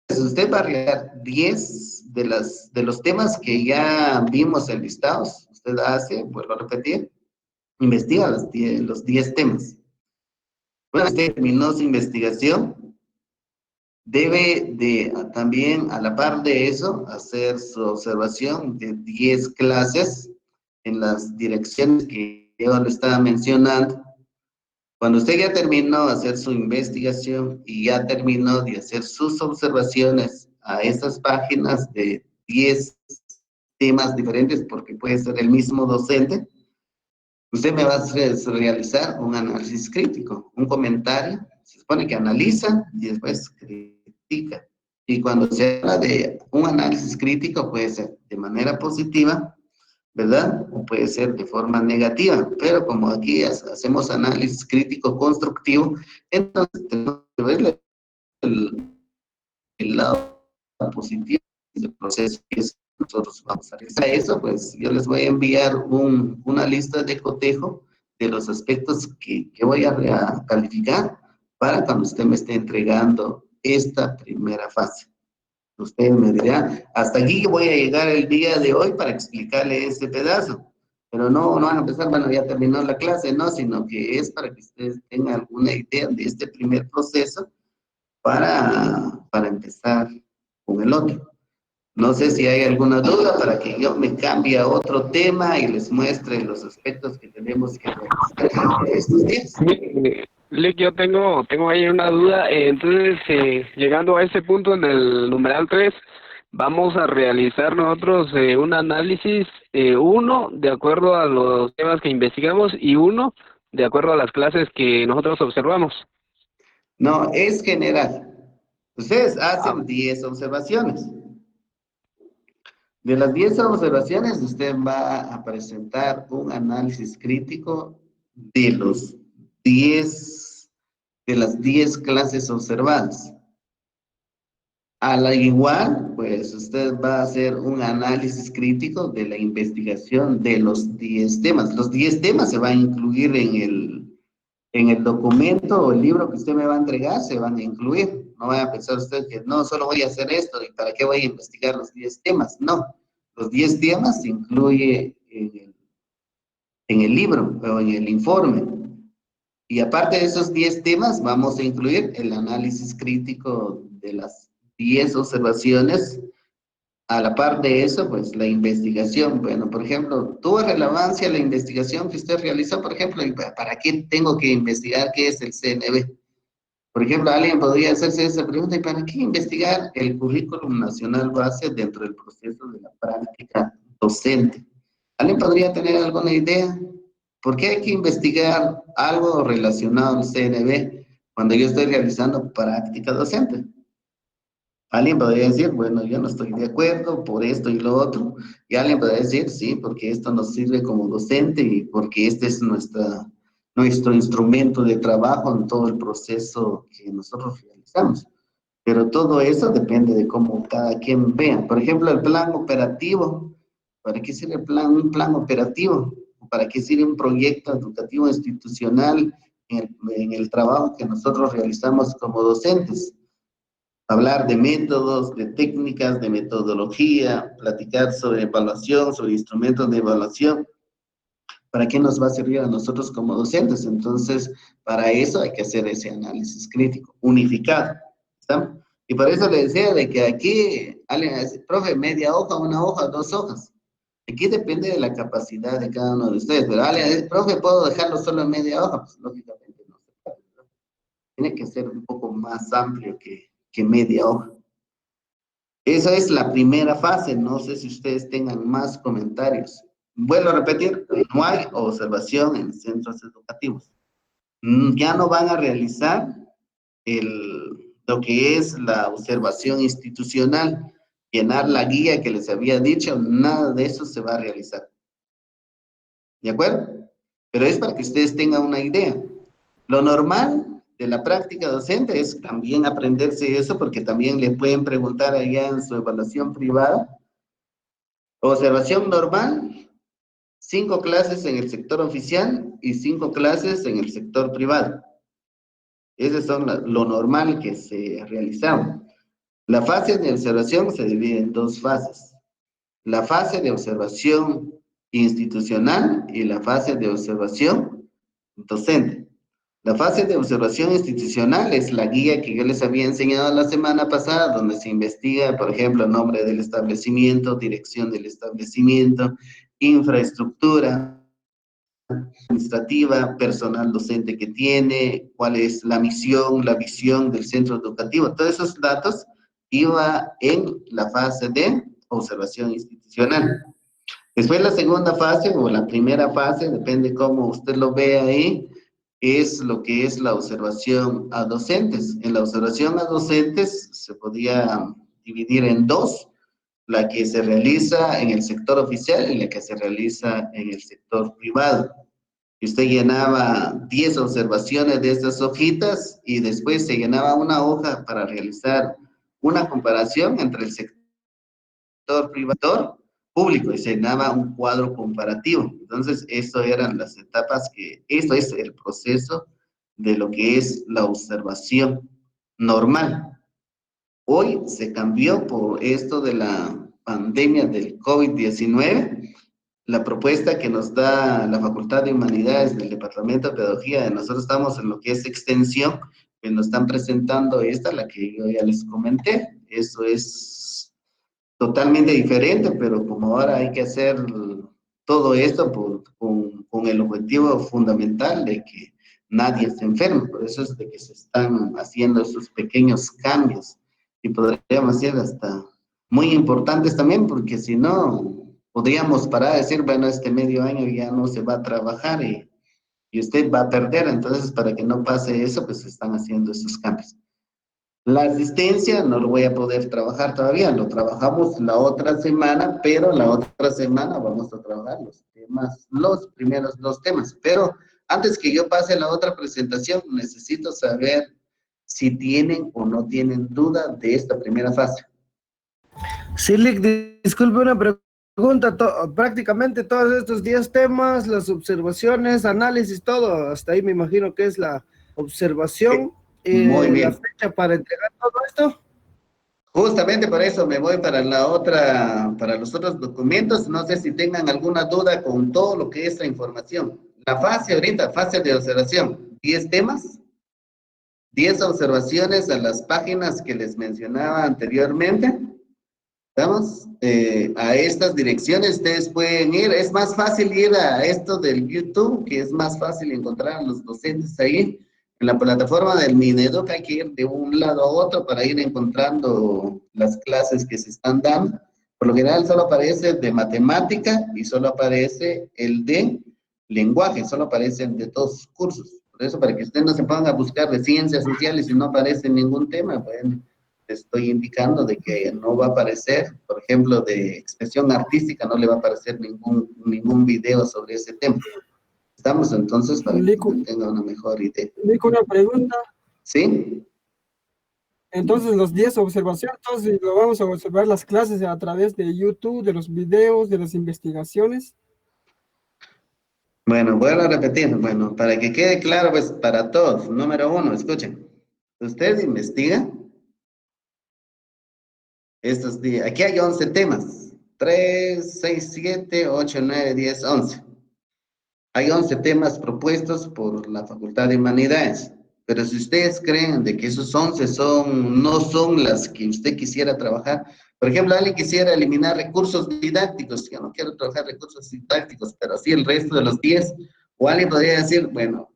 usted va a realizar 10 de los temas que ya vimos en listados. Usted hace, vuelvo a repetir, investiga los 10 temas. Bueno, usted terminó su investigación, debe de también, a la par de eso, hacer su observación de 10 clases en las direcciones que yo le estaba mencionando. Cuando usted ya terminó de hacer su investigación y ya terminó de hacer sus observaciones a esas páginas de 10 temas diferentes, porque puede ser el mismo docente, usted me va a realizar un análisis crítico, un comentario. Se supone que analiza y después critica. Y cuando se habla de un análisis crítico, puede ser de manera positiva, ¿verdad? O puede ser de forma negativa. Pero como aquí hacemos análisis crítico constructivo, entonces tenemos que ver el lado positivo del proceso que nosotros vamos a realizar. Eso, pues yo les voy a enviar una lista de cotejo de los aspectos que voy a calificar para cuando usted me esté entregando esta primera fase. Usted me dirá, hasta aquí voy a llegar el día de hoy para explicarle ese pedazo. Pero no van a empezar, bueno, ya terminó la clase, no, sino que es para que ustedes tengan alguna idea de este primer proceso para empezar con el otro. No sé si hay alguna duda para que yo me cambie a otro tema y les muestre los aspectos que tenemos que realizar estos días. Lick, yo tengo ahí una duda. Entonces, llegando a ese punto en el numeral 3, vamos a realizar nosotros un análisis, uno de acuerdo a los temas que investigamos y uno de acuerdo a las clases que nosotros observamos. No, es general. Ustedes hacen 10 observaciones. De las 10 observaciones, usted va a presentar un análisis crítico de los 10, de las 10 clases observadas. A la igual, pues usted va a hacer un análisis crítico de la investigación de los 10 temas. Los 10 temas se van a incluir en el documento o el libro que usted me va a entregar, se van a incluir. No vaya a pensar usted que no, solo voy a hacer esto y para qué voy a investigar los 10 temas. No, los 10 temas se incluye en el libro o en el informe. Y aparte de esos 10 temas, vamos a incluir el análisis crítico de las 10 observaciones. A la par de eso, pues la investigación. Bueno, por ejemplo, ¿tuvo relevancia la investigación que usted realizó? Por ejemplo, ¿para qué tengo que investigar qué es el CNB? Por ejemplo, alguien podría hacerse esa pregunta, ¿y para qué investigar el currículum nacional base dentro del proceso de la práctica docente? ¿Alguien podría tener alguna idea? ¿Por qué hay que investigar algo relacionado al CNB cuando yo estoy realizando práctica docente? Alguien podría decir, bueno, yo no estoy de acuerdo por esto y lo otro. Y alguien podría decir, sí, porque esto nos sirve como docente y porque este es nuestro instrumento de trabajo en todo el proceso que nosotros realizamos. Pero todo eso depende de cómo cada quien vea. Por ejemplo, el plan operativo. ¿Para qué sirve un plan operativo? ¿Para qué sirve un proyecto educativo institucional en el trabajo que nosotros realizamos como docentes? Hablar de métodos, de técnicas, de metodología, platicar sobre evaluación, sobre instrumentos de evaluación. ¿Para qué nos va a servir a nosotros como docentes? Entonces, para eso hay que hacer ese análisis crítico, unificado. ¿Está? Y por eso le decía de que aquí, alguien dice, profe, media hoja, una hoja, 2 hojas. Aquí depende de la capacidad de cada uno de ustedes. Pero alguien dice, profe, ¿puedo dejarlo solo en media hoja? Pues lógicamente no se puede, ¿no? Tiene que ser un poco más amplio que media hoja. Esa es la primera fase, no sé si ustedes tengan más comentarios. Vuelvo a repetir, no hay observación en centros educativos. Ya no van a realizar lo que es la observación institucional, llenar la guía que les había dicho, nada de eso se va a realizar. ¿De acuerdo? Pero es para que ustedes tengan una idea. Lo normal de la práctica docente es también aprenderse eso, porque también le pueden preguntar allá en su evaluación privada. Observación normal, 5 clases en el sector oficial y 5 clases en el sector privado. Ese son lo normal que se realizaba. La fase de observación se divide en 2 fases. La fase de observación institucional y la fase de observación docente. La fase de observación institucional es la guía que yo les había enseñado la semana pasada, donde se investiga, por ejemplo, nombre del establecimiento, dirección del establecimiento, infraestructura administrativa, personal docente que tiene, cuál es la misión, la visión del centro educativo. Todos esos datos iba en la fase de observación institucional. Después la segunda fase o la primera fase, depende cómo usted lo ve ahí, es lo que es la observación a docentes. En la observación a docentes se podía dividir en 2, la que se realiza en el sector oficial y la que se realiza en el sector privado. Y usted llenaba 10 observaciones de estas hojitas y después se llenaba una hoja para realizar una comparación entre el sector privado público y se llenaba un cuadro comparativo. Entonces, esto eran las etapas esto es el proceso de lo que es la observación normal. Hoy se cambió por esto de la pandemia del COVID-19. La propuesta que nos da la Facultad de Humanidades del Departamento de Pedagogía, nosotros estamos en lo que es extensión, que nos están presentando la que yo ya les comenté. Eso es totalmente diferente, pero como ahora hay que hacer todo esto con el objetivo fundamental de que nadie se enferme, por eso es de que se están haciendo esos pequeños cambios y podríamos ser hasta muy importantes también, porque si no, podríamos parar de decir, bueno, este medio año ya no se va a trabajar y usted va a perder, entonces para que no pase eso, pues se están haciendo esos cambios. La asistencia no lo voy a poder trabajar todavía, lo trabajamos la otra semana, pero la otra semana vamos a trabajar los temas, los primeros 2 temas. Pero antes que yo pase a la otra presentación, necesito saber si tienen o no tienen duda de esta primera fase. Silic, disculpe una pregunta. Prácticamente todos estos 10 temas, las observaciones, análisis, todo, hasta ahí me imagino que es la observación. Muy bien. La fecha para entregar todo esto. Justamente por eso me voy para para los otros documentos. No sé si tengan alguna duda con todo lo que es la información. La fase ahorita, fase de observación, 10 temas, 10 observaciones a las páginas que les mencionaba anteriormente. Vamos, a estas direcciones ustedes pueden ir. Es más fácil ir a esto del YouTube, que es más fácil encontrar a los docentes ahí. En la plataforma del Mineduc hay que ir de un lado a otro para ir encontrando las clases que se están dando. Por lo general solo aparece de matemática y solo aparece el de lenguaje, solo aparecen de 2 cursos. Por eso, para que usted no se ponga a buscar de ciencias sociales y no aparece ningún tema, bueno, estoy indicando de que no va a aparecer, por ejemplo, de expresión artística, no le va a aparecer ningún video sobre ese tema. Estamos entonces para que tenga una mejor idea. Una pregunta. ¿Sí? Entonces, los 10 observaciones, entonces lo vamos a observar las clases a través de YouTube, de los videos, de las investigaciones. Bueno, voy a repetir. Bueno, para que quede claro, pues para todos. Número 1, escuchen. Usted investiga estos días. Aquí hay 11 temas. 3, 6, 7, 8, 9, 10, 11. Hay 11 temas propuestos por la Facultad de Humanidades, pero si ustedes creen de que esos 11 no son las que usted quisiera trabajar, por ejemplo, alguien quisiera eliminar recursos didácticos, yo no quiero trabajar recursos didácticos, pero sí el resto de los 10, o alguien podría decir, bueno,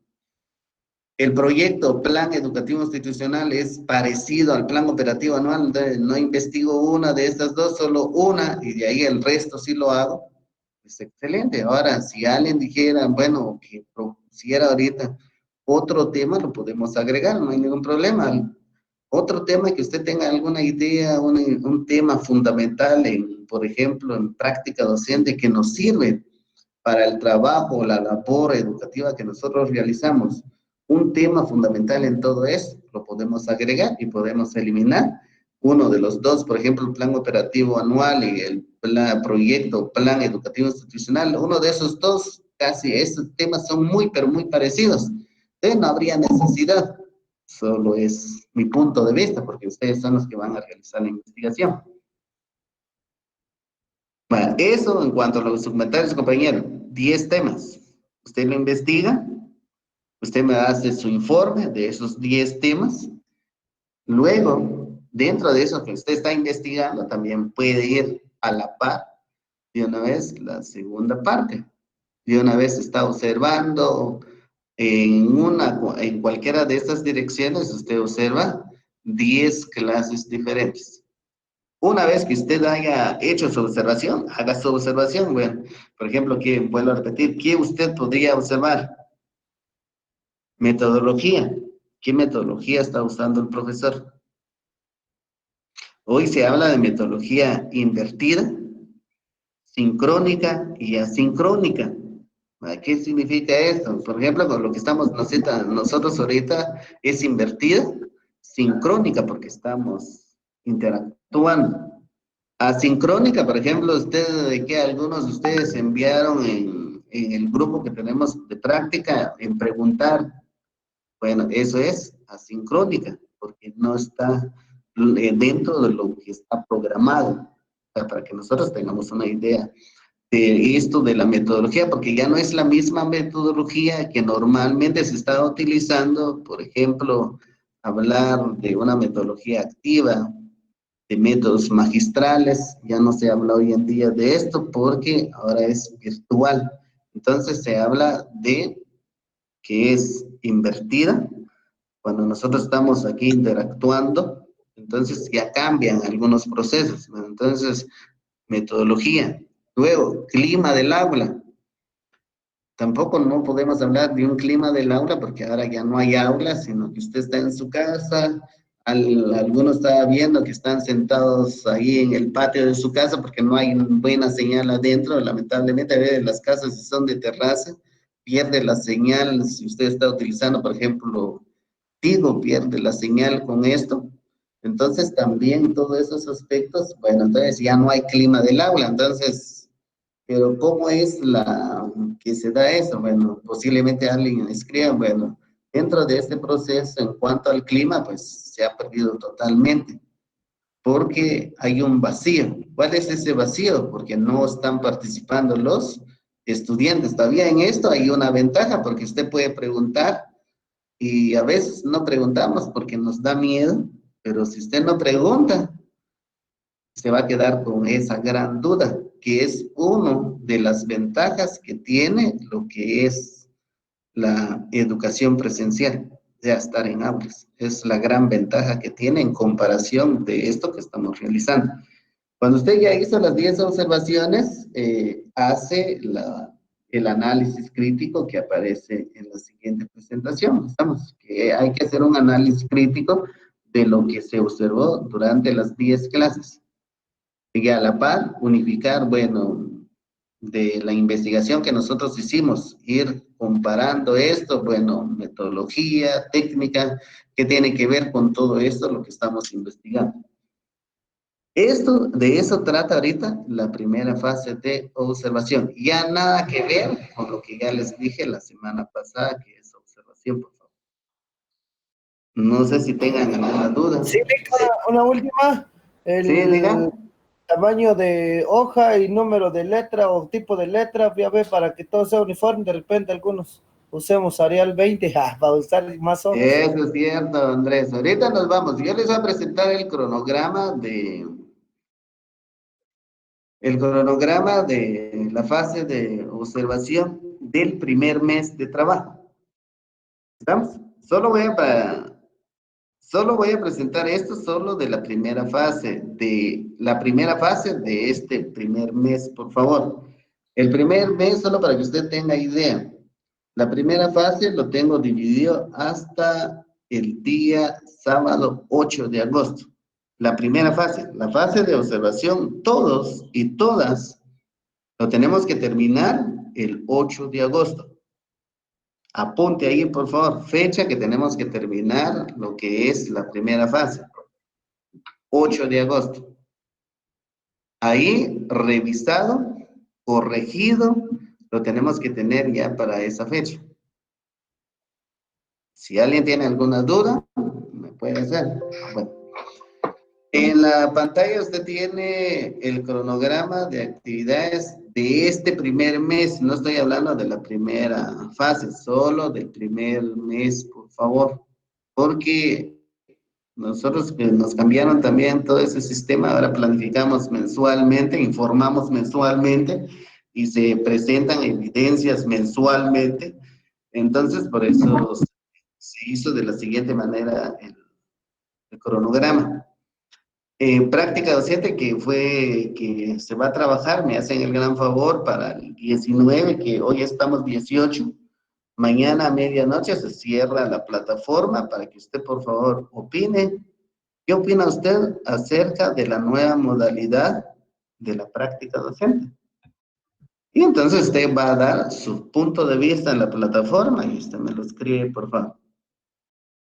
El proyecto Plan Educativo Institucional es parecido al Plan Operativo Anual, entonces no investigo una de estas dos, solo una, y de ahí el resto sí lo hago. Es excelente. Ahora, si alguien dijera, bueno, que propusiera ahorita otro tema, lo podemos agregar, no hay ningún problema. Otro tema que usted tenga alguna idea, un tema fundamental en, por ejemplo, en práctica docente que nos sirve para el trabajo, la labor educativa que nosotros realizamos. Un tema fundamental en todo eso, lo podemos agregar y podemos eliminar uno de los dos, por ejemplo, el plan operativo anual y el proyecto, plan educativo institucional, uno de esos dos, casi estos temas son muy, pero muy parecidos. Entonces no habría necesidad, solo es mi punto de vista, porque ustedes son los que van a realizar la investigación. Bueno, eso en cuanto a los comentarios, compañero. 10 temas. Usted lo investiga, usted me hace su informe de esos 10 temas. Luego, dentro de eso que usted está investigando, también puede ir a la par de una vez la segunda parte. De una vez está observando en cualquiera de estas direcciones, usted observa 10 clases diferentes. Una vez que usted haya hecho su observación, haga su observación, bueno, por ejemplo, que vuelvo a repetir, ¿qué usted podría observar? Metodología. ¿Qué metodología está usando el profesor? Hoy se habla de metodología invertida, sincrónica y asincrónica. ¿Qué significa esto? Por ejemplo, con lo que estamos nosotros ahorita es invertida, sincrónica, porque estamos interactuando. Asincrónica, por ejemplo, ustedes, que algunos de ustedes enviaron en el grupo que tenemos de práctica en preguntar, bueno, eso es asincrónica, porque no está dentro de lo que está programado, o sea, para que nosotros tengamos una idea de esto de la metodología, porque ya no es la misma metodología que normalmente se está utilizando, por ejemplo, hablar de una metodología activa, de métodos magistrales, ya no se habla hoy en día de esto porque ahora es virtual. Entonces se habla de que es invertida. Cuando nosotros estamos aquí interactuando, entonces ya cambian algunos procesos. Entonces, metodología. Luego, clima del aula. Tampoco no podemos hablar de un clima del aula porque ahora ya no hay aula, sino que usted está en su casa, algunos estaba viendo que están sentados ahí en el patio de su casa porque no hay buena señal adentro, lamentablemente a veces las casas si son de terraza, pierde la señal, si usted está utilizando por ejemplo Tigo, pierde la señal con esto, entonces también todos esos aspectos, bueno, entonces ya no hay clima del aula, entonces pero ¿cómo es la que se da eso? Bueno, posiblemente alguien escriba, bueno, dentro de este proceso, en cuanto al clima, pues se ha perdido totalmente, porque hay un vacío. ¿Cuál es ese vacío? Porque no están participando los estudiantes. Todavía en esto hay una ventaja, porque usted puede preguntar, y a veces no preguntamos porque nos da miedo, pero si usted no pregunta, se va a quedar con esa gran duda, que es una de las ventajas que tiene lo que es la educación presencial, de estar en aulas. Es la gran ventaja que tiene en comparación de esto que estamos realizando. Cuando usted ya hizo las 10 observaciones, hace el análisis crítico que aparece en la siguiente presentación. Estamos, que hay que hacer un análisis crítico de lo que se observó durante las 10 clases. Y a la par, unificar, bueno, de la investigación que nosotros hicimos, ir comparando esto, bueno, metodología, técnica, que tiene que ver con todo esto, lo que estamos investigando. De eso trata ahorita la primera fase de observación. Ya nada que ver con lo que ya les dije la semana pasada, que es observación, por favor. No sé si tengan alguna duda. Sí, una última. Sí, diga. Tamaño de hoja y número de letra o tipo de letra, voy a ver para que todo sea uniforme. De repente algunos usemos Arial 20 para usar más hojas. Eso es cierto, Andrés. Ahorita nos vamos. Yo les voy a presentar el cronograma de la fase de observación del primer mes de trabajo. ¿Estamos? Solo voy a presentar esto solo de la primera fase, de este primer mes, por favor. El primer mes, solo para que usted tenga idea, la primera fase lo tengo dividido hasta el día sábado 8 de agosto. La primera fase, la fase de observación, todos y todas lo tenemos que terminar el 8 de agosto. Apunte ahí, por favor, fecha que tenemos que terminar lo que es la primera fase, 8 de agosto. Ahí, revisado, corregido, lo tenemos que tener ya para esa fecha. Si alguien tiene alguna duda, me puede hacer. Bueno, en la pantalla usted tiene el cronograma de actividades de este primer mes. No estoy hablando de la primera fase, solo del primer mes, por favor. Porque nosotros que nos cambiaron también todo ese sistema, ahora planificamos mensualmente, informamos mensualmente y se presentan evidencias mensualmente. Entonces, por eso se hizo de la siguiente manera el cronograma. Práctica docente que se va a trabajar, me hacen el gran favor para el 19, que hoy estamos 18, mañana a medianoche se cierra la plataforma para que usted por favor opine. ¿Qué opina usted acerca de la nueva modalidad de la práctica docente? Y entonces usted va a dar su punto de vista en la plataforma y usted me lo escribe, por favor.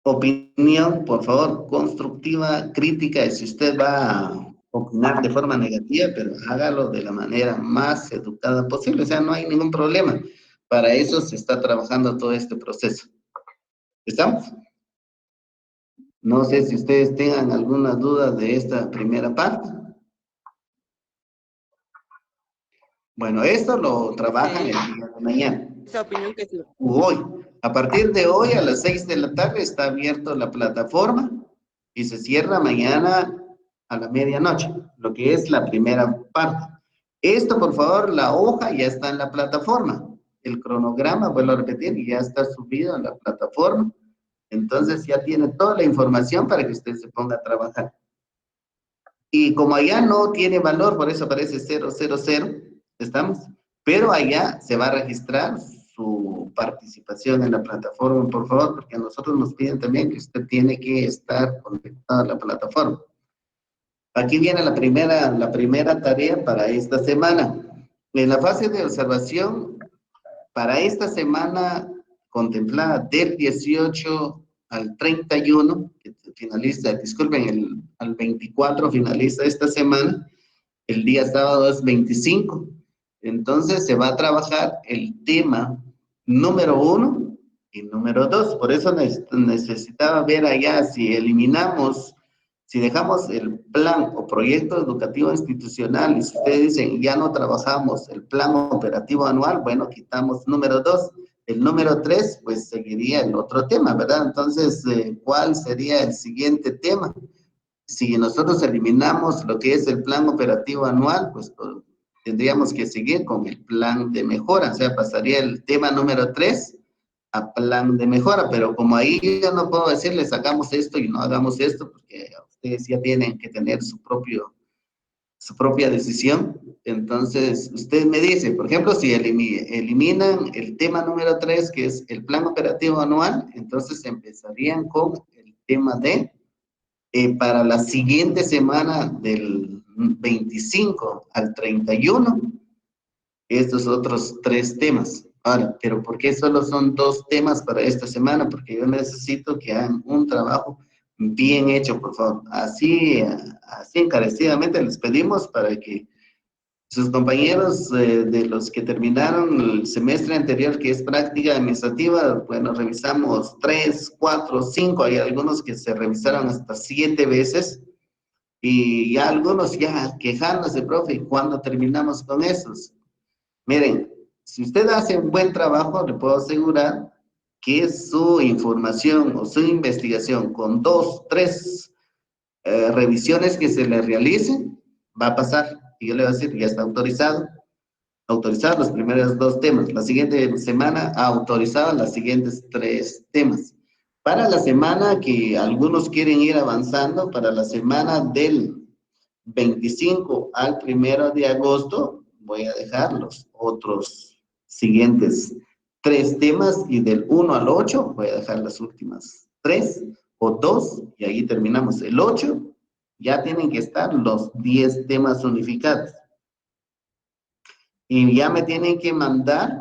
Opinión, por favor, constructiva, crítica, y si usted va a opinar de forma negativa, pero hágalo de la manera más educada posible, o sea, no hay ningún problema. Para eso se está trabajando todo este proceso. ¿Estamos? No sé si ustedes tengan alguna duda de esta primera parte. Bueno, esto lo trabajan el día de mañana. Esa opinión que sí. Hoy, a partir de hoy a las 6 de la tarde está abierta la plataforma y se cierra mañana a la medianoche, lo que es la primera parte. Esto, por favor, la hoja ya está en la plataforma. El cronograma, vuelvo a repetir, ya está subido en la plataforma. Entonces ya tiene toda la información para que usted se ponga a trabajar. Y como allá no tiene valor, por eso aparece 000, ¿estamos? Pero allá se va a registrar su participación en la plataforma, por favor, porque a nosotros nos piden también que usted tiene que estar conectado a la plataforma. Aquí viene la primera tarea para esta semana. En la fase de observación, para esta semana contemplada del 18 al 31, que finaliza, disculpen, al 24 finaliza esta semana, el día sábado es 25. Entonces se va a trabajar el tema número 1 y número 2. Por eso necesitaba ver allá si eliminamos, si dejamos el plan o proyecto educativo institucional y si ustedes dicen ya no trabajamos el plan operativo anual, bueno, quitamos número 2. El número 3, pues seguiría el otro tema, ¿verdad? Entonces, ¿cuál sería el siguiente tema? Si nosotros eliminamos lo que es el plan operativo anual, pues tendríamos que seguir con el plan de mejora, o sea, pasaría el tema número 3 a plan de mejora, pero como ahí yo no puedo decirles hagamos esto y no hagamos esto, porque ustedes ya tienen que tener su propia decisión. Entonces, usted me dice, por ejemplo, si eliminan el tema número 3, que es el plan operativo anual, entonces empezarían con el tema de para la siguiente semana del 25 al 31, estos otros 3 temas. Ahora, pero ¿por qué solo son 2 temas para esta semana? Porque yo necesito que hagan un trabajo bien hecho, por favor. Así encarecidamente les pedimos para que sus compañeros de los que terminaron el semestre anterior, que es práctica administrativa, bueno, revisamos 3, 4, 5, hay algunos que se revisaron hasta 7 veces, y ya algunos ya quejándose, profe, ¿cuándo terminamos con esos? Miren, si usted hace un buen trabajo, le puedo asegurar que su información o su investigación con 2, 3 revisiones que se le realicen, va a pasar. Y yo le voy a decir, ya está autorizado los primeros 2 temas. La siguiente semana ha autorizado los siguientes 3 temas. Para la semana que algunos quieren ir avanzando, para la semana del 25 al 1 de agosto, voy a dejar los otros siguientes 3 temas y del 1 al 8 voy a dejar las últimas 3 o 2 y ahí terminamos. El 8 ya tienen que estar los 10 temas unificados. Y ya me tienen que mandar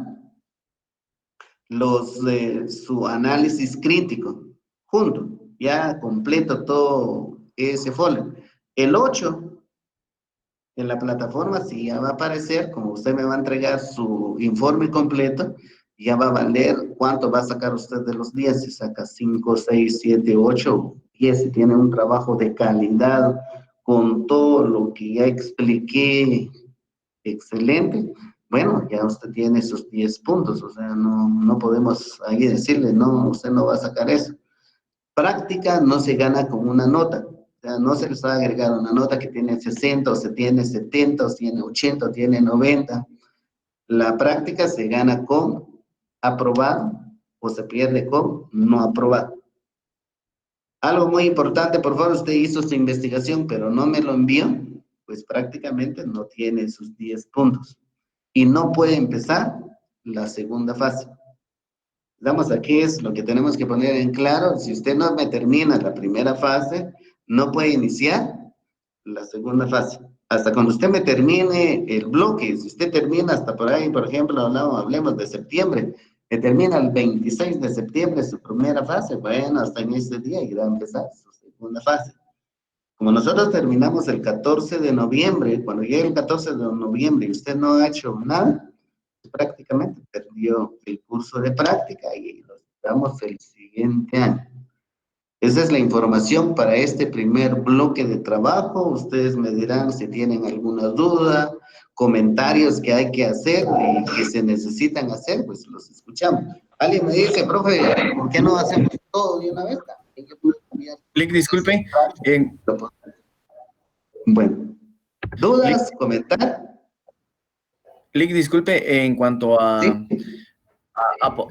su análisis crítico junto, ya completo todo ese folio. El 8 en la plataforma sí ya va a aparecer, como usted me va a entregar su informe completo, ya va a valer cuánto va a sacar usted de los 10, si saca 5, 6, 7, 8, 10, si tiene un trabajo de calidad con todo lo que ya expliqué, excelente, bueno, ya usted tiene sus 10 puntos, o sea, no podemos ahí decirle, no, usted no va a sacar eso. Práctica no se gana con una nota, o sea, no se les va a agregar una nota que tiene 60, o se tiene 70, o tiene 80, o tiene 90. La práctica se gana con aprobado, o se pierde con no aprobado. Algo muy importante, por favor, usted hizo su investigación, pero no me lo envió, pues prácticamente no tiene sus 10 puntos. Y no puede empezar la segunda fase. Vamos, aquí es lo que tenemos que poner en claro. Si usted no me termina la primera fase, no puede iniciar la segunda fase. Hasta cuando usted me termine el bloque, si usted termina hasta por ahí, por ejemplo, hablemos de septiembre, que termina el 26 de septiembre su primera fase, bueno, hasta en ese día irá a empezar su segunda fase. Como nosotros terminamos el 14 de noviembre, cuando llegue el 14 de noviembre y usted no ha hecho nada, prácticamente perdió el curso de práctica y lo esperamos el siguiente año. Esa es la información para este primer bloque de trabajo. Ustedes me dirán si tienen alguna duda, comentarios que hay que hacer y que se necesitan hacer, pues los escuchamos. Alguien me dice, profe, ¿por qué no hacemos todo de una vez? Clic, disculpe. Bueno, ¿dudas, comentarios? Clic, disculpe, en cuanto a, Sí.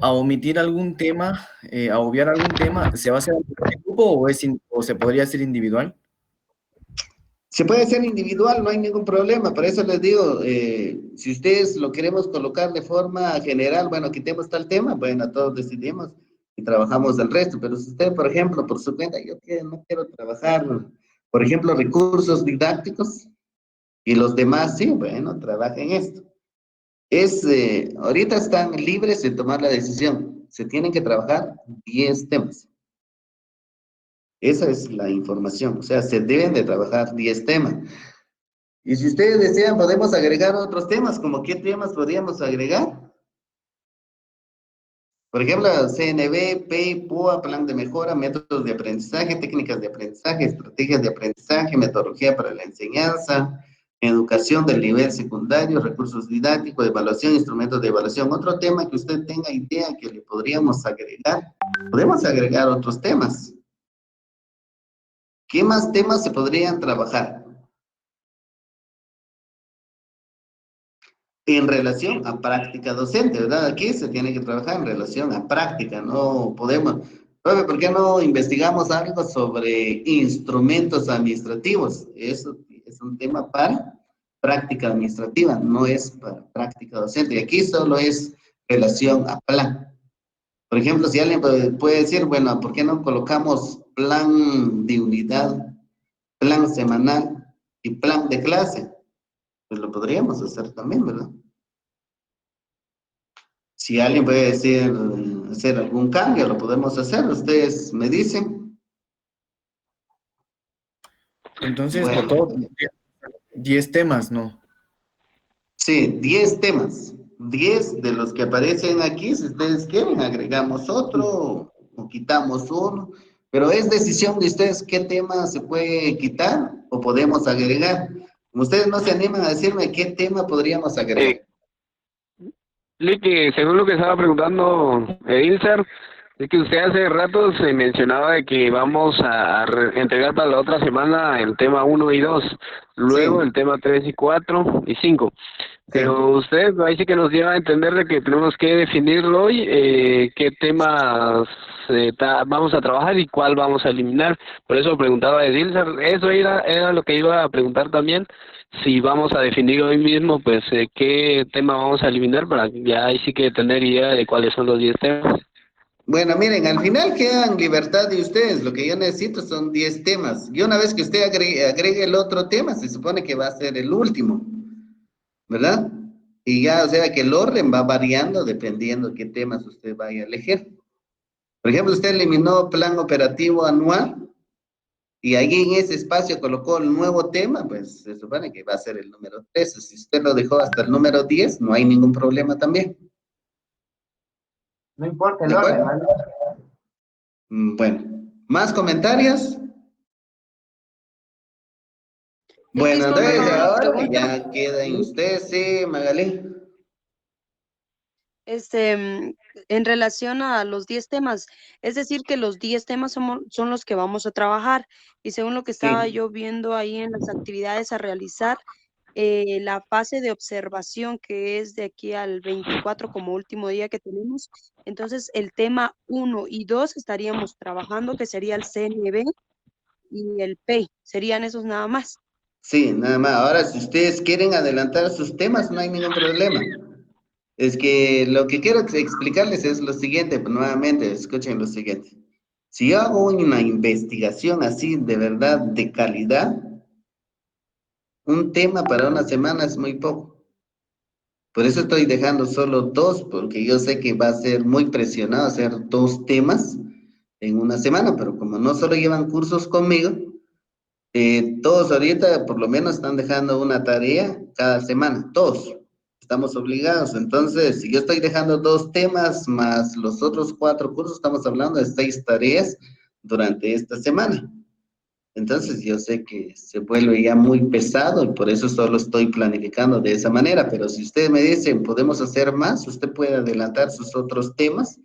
a omitir algún tema, a obviar algún tema, ¿se va a hacer en grupo o se podría hacer individual? Se puede hacer individual, no hay ningún problema. Por eso les digo, si ustedes lo queremos colocar de forma general, bueno, quitemos tal tema, bueno, todos decidimos y trabajamos el resto. Pero si usted, por ejemplo, por su cuenta, yo no quiero trabajar, por ejemplo, recursos didácticos y los demás, sí, bueno, trabajen esto. Ahorita están libres de tomar la decisión. Se tienen que trabajar 10 temas. Esa es la información, o sea, se deben de trabajar 10 temas. Y si ustedes desean, podemos agregar otros temas, como qué temas podríamos agregar. Por ejemplo, CNB, PEI, PUA, plan de mejora, métodos de aprendizaje, técnicas de aprendizaje, estrategias de aprendizaje, metodología para la enseñanza, educación del nivel secundario, recursos didácticos, evaluación, instrumentos de evaluación. Otro tema que usted tenga idea que le podríamos agregar. Podemos agregar otros temas. ¿Qué más temas se podrían trabajar? En relación a práctica docente, ¿verdad? Aquí se tiene que trabajar en relación a práctica, no podemos. Profe, ¿por qué no investigamos algo sobre instrumentos administrativos? Eso es un tema para práctica administrativa, no es para práctica docente. Y aquí solo es relación a plan. Por ejemplo, si alguien puede decir, bueno, ¿por qué no colocamos plan de unidad, plan semanal y plan de clase? Pues lo podríamos hacer también, ¿verdad? Si alguien puede decir, hacer algún cambio, lo podemos hacer. Ustedes me dicen. Entonces, Bueno, por todo, 10 temas, ¿no? sí, 10 temas. 10 de los que aparecen aquí, si ustedes quieren, agregamos otro o quitamos uno. Pero es decisión de ustedes qué tema se puede quitar o podemos agregar. Como ustedes no se animan a decirme qué tema podríamos agregar. Lick, según lo que estaba preguntando Ilser, Es que usted hace rato se mencionaba de que vamos a entregar para la otra semana el tema 1 y 2, luego Sí, el tema 3 y 4 y 5. sí. Pero usted ahí sí que nos lleva a entender de que tenemos que definirlo hoy, qué temas vamos a trabajar y cuál vamos a eliminar. Por eso preguntaba de Dilser, eso era lo que iba a preguntar también, si vamos a definir hoy mismo, pues, qué tema vamos a eliminar para ya ahí sí que tener idea de cuáles son los 10 temas. Bueno, miren, al final quedan libertad de ustedes. Lo que yo necesito son 10 temas. Y una vez que usted agregue el otro tema, se supone que va a ser el último, ¿verdad? Y ya, o sea, que el orden va variando dependiendo qué temas usted vaya a elegir. Por ejemplo, usted eliminó plan operativo anual y ahí en ese espacio colocó el nuevo tema, pues se supone que va a ser el número 13. Si usted lo dejó hasta el número 10, no hay ningún problema también. No importa el ¿De orden, acuerdo? ¿vale? Bueno, ¿más comentarios? Sí, Bueno, disculpe entonces con una ahora pregunta. ya queda en usted, sí, Magalí. En relación a los 10 temas, es decir, que los 10 temas son los que vamos a trabajar y según lo que estaba Sí, yo viendo ahí en las actividades a realizar, la fase de observación que es de aquí al 24 como último día que tenemos, entonces el tema 1 y 2 estaríamos trabajando, que sería el CNB y el P, serían esos nada más. sí, nada más. Ahora, si ustedes quieren adelantar sus temas, no hay ningún problema. Es que lo que quiero explicarles es lo siguiente, pues, nuevamente, escuchen lo siguiente. Si yo hago una investigación así de verdad de calidad, un tema para una semana es muy poco. Por eso estoy dejando solo dos, porque yo sé que va a ser muy presionado hacer dos temas en una semana, pero como no solo llevan cursos conmigo, todos ahorita por lo menos están dejando una tarea cada semana, todos. Estamos obligados. Entonces, si yo estoy dejando dos temas más los otros 4 cursos, estamos hablando de 6 tareas durante esta semana. Entonces, yo sé que se vuelve ya muy pesado y por eso solo estoy planificando de esa manera. Pero si ustedes me dicen, podemos hacer más, usted puede adelantar sus otros temas.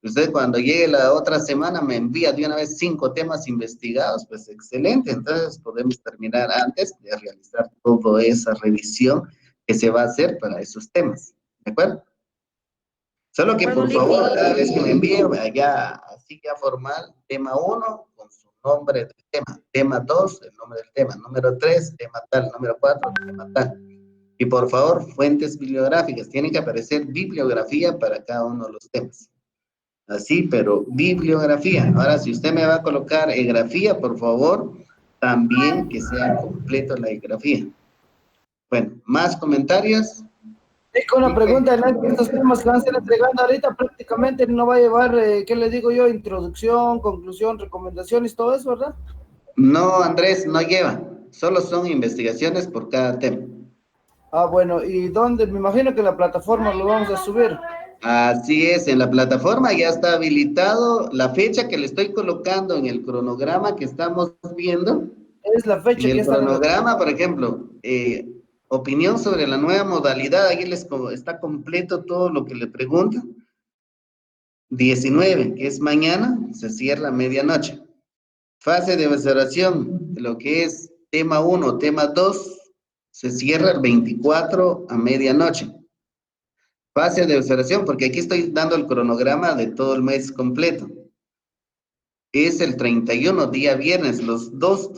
Usted cuando llegue la otra semana me envía de una vez 5 temas investigados, pues excelente. Entonces podemos terminar antes de realizar toda esa revisión que se va a hacer para esos temas. ¿De acuerdo? De Solo que acuerdo, por Lick. favor, cada vez que me envíen allá, así ya formal, tema 1 con su nombre del tema, tema 2, el nombre del tema, número 3, tema tal, número 4, tema tal. Y por favor, fuentes bibliográficas, tiene que aparecer bibliografía para cada uno de los temas. Así, pero bibliografía. Ahora, si usted me va a colocar grafía, por favor, también que sea completo la grafía. Bueno, ¿más comentarios? Sí, con una pregunta, estos temas que van a ser entregando ahorita prácticamente no va a llevar, ¿qué le digo yo? Introducción, conclusión, recomendaciones, todo eso, ¿verdad? No, Andrés, no lleva. Solo son investigaciones por cada tema. Ah, bueno, ¿y dónde? Me imagino que en la plataforma lo vamos a subir. Así es, en la plataforma ya está habilitado la fecha que le estoy colocando en el cronograma que estamos viendo. Es la fecha En que ya el está en el... cronograma, por ejemplo, opinión sobre la nueva modalidad, ahí está completo todo lo que le preguntan. 19, que es mañana, se cierra a medianoche. Fase de observación, lo que es tema 1, tema 2, se cierra el 24 a medianoche. Fase de observación, porque aquí estoy dando el cronograma de todo el mes completo. Es el 31, día viernes. Las dos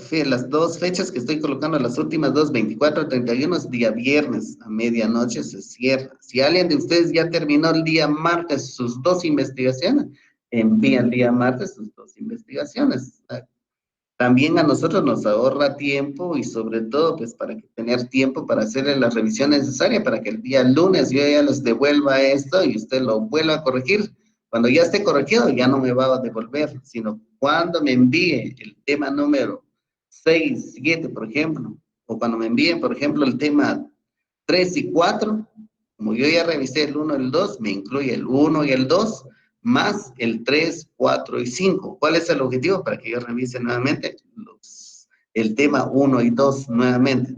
fechas que estoy colocando, las últimas dos, 24, 31, es día viernes, a medianoche se cierra. Si alguien de ustedes ya terminó el día martes sus 2 investigaciones, envía el día martes sus 2 investigaciones. También a nosotros nos ahorra tiempo y sobre todo, pues, para tener tiempo para hacerle la revisión necesaria para que el día lunes yo ya les devuelva esto y usted lo vuelva a corregir. Cuando ya esté corregido, ya no me va a devolver, sino cuando me envíe el tema número 6, 7, por ejemplo, o cuando me envíen, por ejemplo, el tema 3 y 4, como yo ya revisé el 1 y el 2, me incluye el 1 y el 2, más el 3, 4 y 5. ¿Cuál es el objetivo? Para que yo revise nuevamente el tema 1 y 2 nuevamente.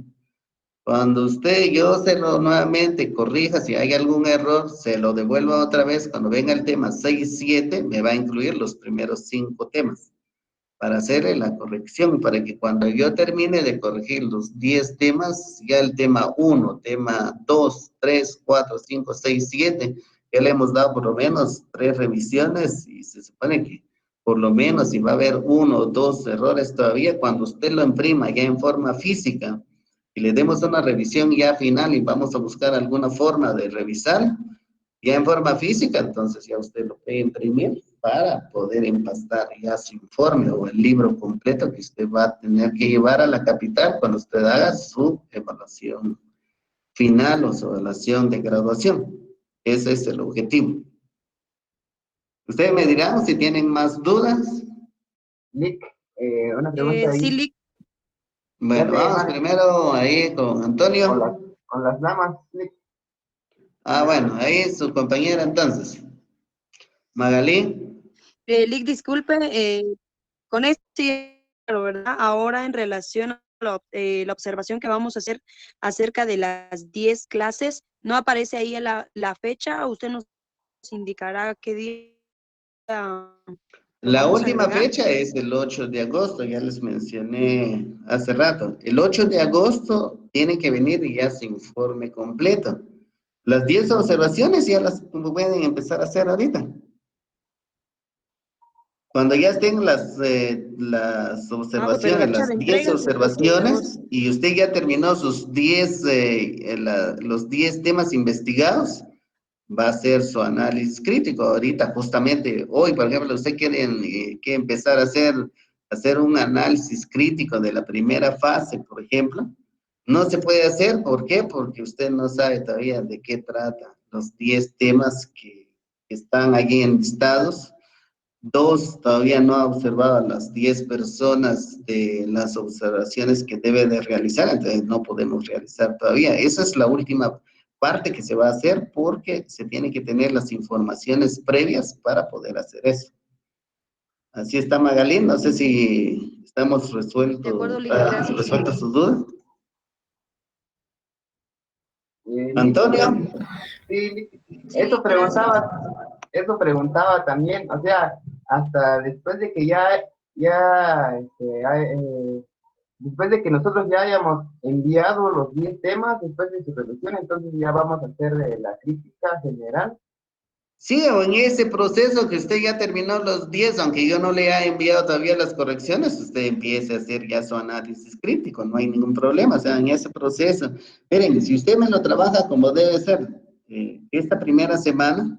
Cuando yo se lo nuevamente corrija, si hay algún error, se lo devuelvo otra vez. Cuando venga el tema 6, 7, me va a incluir los primeros 5 temas para hacerle la corrección, para que cuando yo termine de corregir los 10 temas, ya el tema 1, tema 2, 3, 4, 5, 6, 7, ya le hemos dado por lo menos 3 revisiones y se supone que por lo menos si va a haber 1 o 2 errores todavía, cuando usted lo imprima ya en forma física y le demos una revisión ya final y vamos a buscar alguna forma de revisar, ya en forma física, entonces ya usted lo puede imprimir para poder empastar ya su informe o el libro completo que usted va a tener que llevar a la capital cuando usted haga su evaluación final o su evaluación de graduación. Ese es el objetivo. Ustedes me dirán si tienen más dudas. Lick, una pregunta Sí, ahí. Lick, Bueno, vamos primero ahí con Antonio. Con las damas, Lick. Bueno, ahí su compañera entonces. Magalí. Lick, disculpe, con esto, ¿verdad? Ahora en relación a la observación que vamos a hacer acerca de las 10 clases, ¿no aparece ahí la fecha? ¿Usted nos indicará qué día lo La vamos a última agregar? fecha es el 8 de agosto, ya les mencioné hace rato. El 8 de agosto tiene que venir ya su informe completo. Las 10 observaciones ya las pueden empezar a hacer ahorita. Cuando ya estén las Pero la observaciones, fecha de las 10 entrega es el 8 de observaciones, agosto. y usted ya terminó sus 10, los 10 temas investigados, va a hacer su análisis crítico. Ahorita, justamente hoy, por ejemplo, usted quiere que empezar a hacer un análisis crítico de la primera fase, por ejemplo. No se puede hacer, ¿por qué? Porque usted no sabe todavía de qué trata los 10 temas que están allí enlistados. 2, todavía no ha observado a las 10 personas de las observaciones que debe de realizar, entonces no podemos realizar todavía. Esa es la última parte que se va a hacer porque se tiene que tener las informaciones previas para poder hacer eso. Así está Magalí, no sé si estamos De acuerdo, Lick, gracias. resueltas sus dudas. Lick, Antonio. Sí, Lick. Sí, Eso preguntaba también, o sea, hasta después de que después de que nosotros ya hayamos enviado los 10 temas, después de su revisión, entonces ya vamos a hacer la crítica general. Sí, o en ese proceso que usted ya terminó los 10, aunque yo no le haya enviado todavía las correcciones, usted empiece a hacer ya su análisis crítico, no hay ningún problema, o sea, en ese proceso. Miren, si usted me lo trabaja como debe ser, esta primera semana,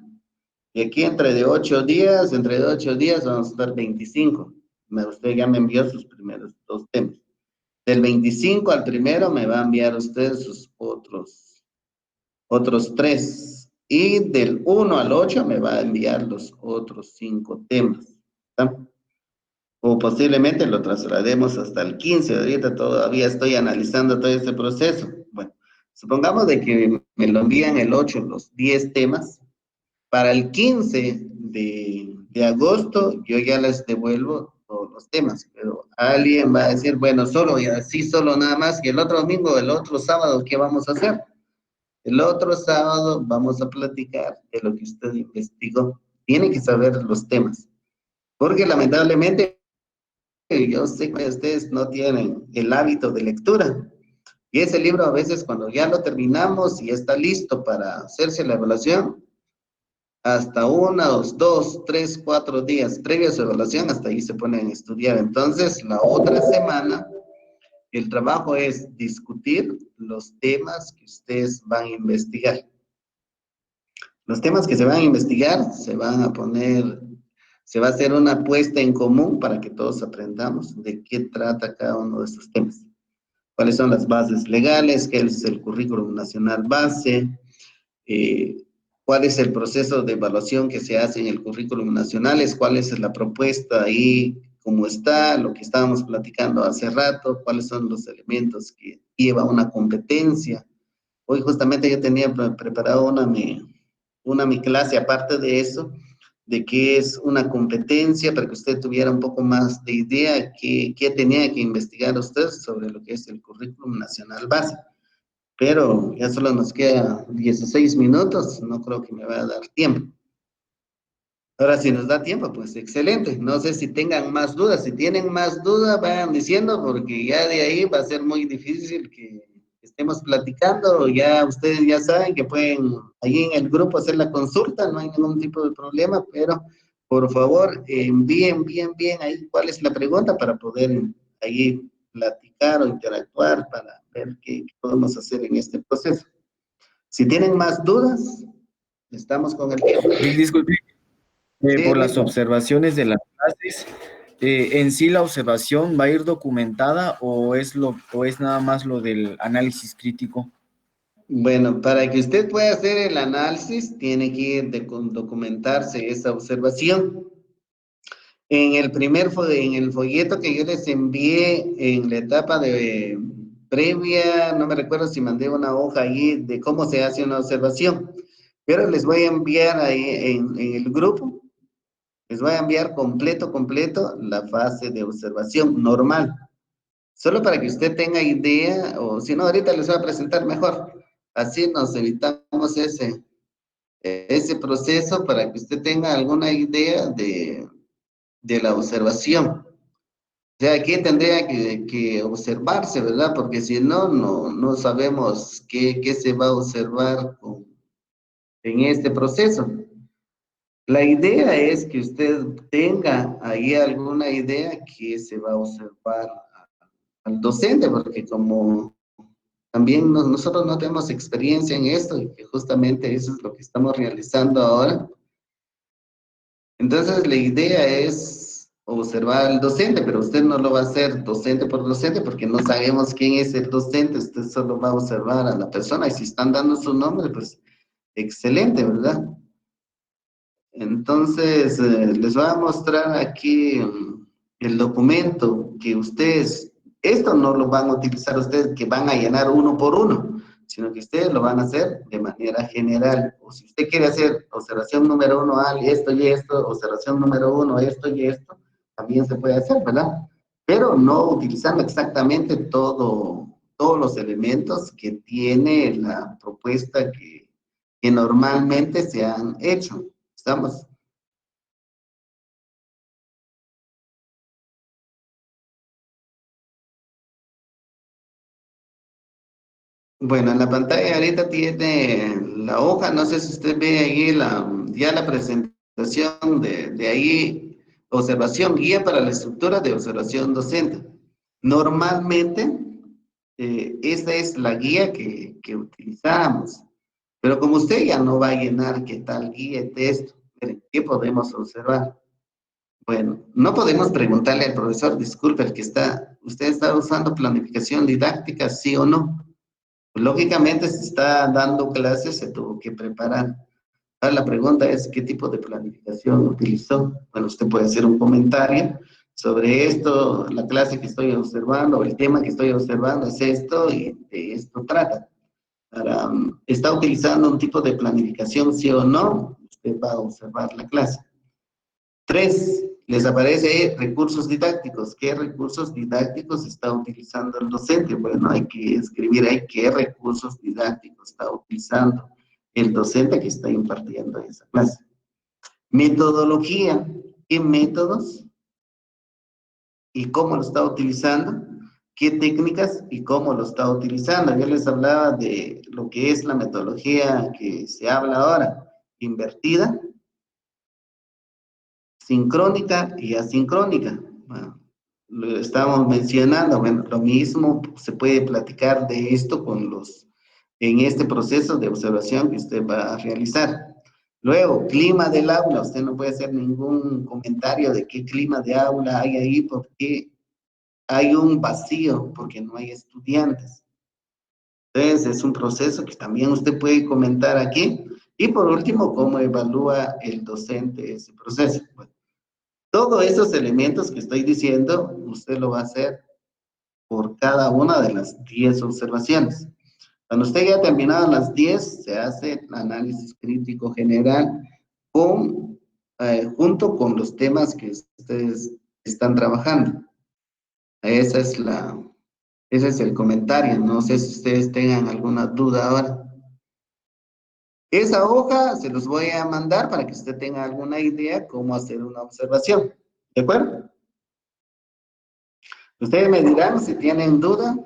y aquí entre de 8 días vamos a estar 25. Usted ya me envió sus primeros 2 temas. Del 25 al primero me va a enviar usted sus otros 3. Y del 1 al 8 me va a enviar los otros 5 temas. ¿Está? O posiblemente lo traslademos hasta el 15. Ahorita todavía estoy analizando todo este proceso. Bueno, supongamos de que me lo envían el 8, los 10 temas. Para el 15 de agosto yo ya les devuelvo todos los temas, pero alguien va a decir, bueno, solo y así solo nada más, y el otro domingo, el otro sábado, ¿qué vamos a hacer? El otro sábado vamos a platicar de lo que usted investigó. Tiene que saber los temas, porque lamentablemente yo sé que ustedes no tienen el hábito de lectura. Y ese libro a veces cuando ya lo terminamos y está listo para hacerse la evaluación, hasta 1, 2, 3, 4 días previo a su evaluación, hasta ahí se ponen a estudiar. Entonces, la otra semana, el trabajo es discutir los temas que ustedes van a investigar. Los temas que se van a investigar se van a poner, se va a hacer una puesta en común para que todos aprendamos de qué trata cada uno de estos temas. Cuáles son las bases legales, qué es el currículum nacional base, cuál es el proceso de evaluación que se hace en el currículum nacional, cuál es la propuesta ahí, cómo está, lo que estábamos platicando hace rato, cuáles son los elementos que lleva una competencia. Hoy justamente yo tenía preparado mi clase, aparte de eso, de qué es una competencia, para que usted tuviera un poco más de idea qué tenía que investigar usted sobre lo que es el currículum nacional base. pero ya solo nos queda 16 minutos, no creo que me va a dar tiempo. Ahora, si nos da tiempo, pues excelente. No sé si tengan más dudas. Si tienen más dudas, vayan diciendo, porque ya de ahí va a ser muy difícil que estemos platicando. Ya ustedes ya saben que pueden ahí en el grupo hacer la consulta, no hay ningún tipo de problema, pero por favor envíen bien ahí cuál es la pregunta para poder ahí platicar o interactuar para ver qué podemos hacer en este proceso. Si tienen más dudas, estamos con el tiempo. Disculpe, Sí, por las Wilson. observaciones de las clases, ¿en sí la observación va a ir documentada o es nada más lo del análisis crítico? Bueno, para que usted pueda hacer el análisis, tiene que documentarse esa observación. En el folleto que yo les envié en la etapa de previa, no me recuerdo si mandé una hoja ahí de cómo se hace una observación, pero les voy a enviar ahí en el grupo, les voy a enviar completo la fase de observación normal. Solo para que usted tenga idea, o si no, ahorita les voy a presentar mejor. Así nos evitamos ese proceso para que usted tenga alguna idea de la observación. O sea, aquí tendría que observarse, ¿verdad? Porque si no, no sabemos qué se va a observar en este proceso. La idea es que usted tenga ahí alguna idea que se va a observar al docente, porque como también nosotros no tenemos experiencia en esto y que justamente eso es lo que estamos realizando ahora. Entonces la idea es observar al docente, pero usted no lo va a hacer docente por docente porque no sabemos quién es el docente, usted solo va a observar a la persona y si están dando su nombre, pues excelente, ¿verdad? Entonces les voy a mostrar aquí el documento que ustedes, esto no lo van a utilizar ustedes que van a llenar uno por uno, sino que ustedes lo van a hacer de manera general. O si usted quiere hacer observación número 1, esto y esto, observación número 1, esto y esto, también se puede hacer, ¿verdad? Pero no utilizando exactamente todos los elementos que tiene la propuesta que normalmente se han hecho. ¿Estamos? Bueno, en la pantalla ahorita tiene la hoja, no sé si usted ve ahí ya la presentación de ahí, observación, guía para la estructura de observación docente. Normalmente, esta es la guía que utilizamos, pero como usted ya no va a llenar qué tal guía de esto, ¿qué podemos observar? Bueno, no podemos preguntarle al profesor, disculpe, ¿usted está usando planificación didáctica, sí o no? Lógicamente, si está dando clases, se tuvo que preparar. Ahora la pregunta es, ¿qué tipo de planificación utilizó? Bueno, usted puede hacer un comentario sobre esto, la clase que estoy observando, o el tema que estoy observando es esto, y de esto trata. Ahora, ¿está utilizando un tipo de planificación, sí o no? Usted va a observar la clase. 3, les aparece recursos didácticos. ¿Qué recursos didácticos está utilizando el docente? Bueno, hay que escribir ahí qué recursos didácticos está utilizando el docente que está impartiendo esa clase. Metodología. ¿Qué métodos y cómo lo está utilizando? ¿Qué técnicas y cómo lo está utilizando? Yo les hablaba de lo que es la metodología que se habla ahora, invertida, sincrónica y asincrónica. Bueno, lo estamos mencionando, bueno, lo mismo se puede platicar de esto en este proceso de observación que usted va a realizar. Luego, clima del aula, usted no puede hacer ningún comentario de qué clima de aula hay ahí porque hay un vacío, porque no hay estudiantes. Entonces, es un proceso que también usted puede comentar aquí. Y por último, cómo evalúa el docente ese proceso. Bueno, todos esos elementos que estoy diciendo, usted lo va a hacer por cada una de las 10 observaciones. Cuando usted ya ha terminado las 10, se hace el análisis crítico general junto con los temas que ustedes están trabajando. Esa es Ese es el comentario. No sé si ustedes tengan alguna duda ahora. Esa hoja se los voy a mandar para que usted tenga alguna idea cómo hacer una observación. ¿De acuerdo? Ustedes me dirán si tienen duda.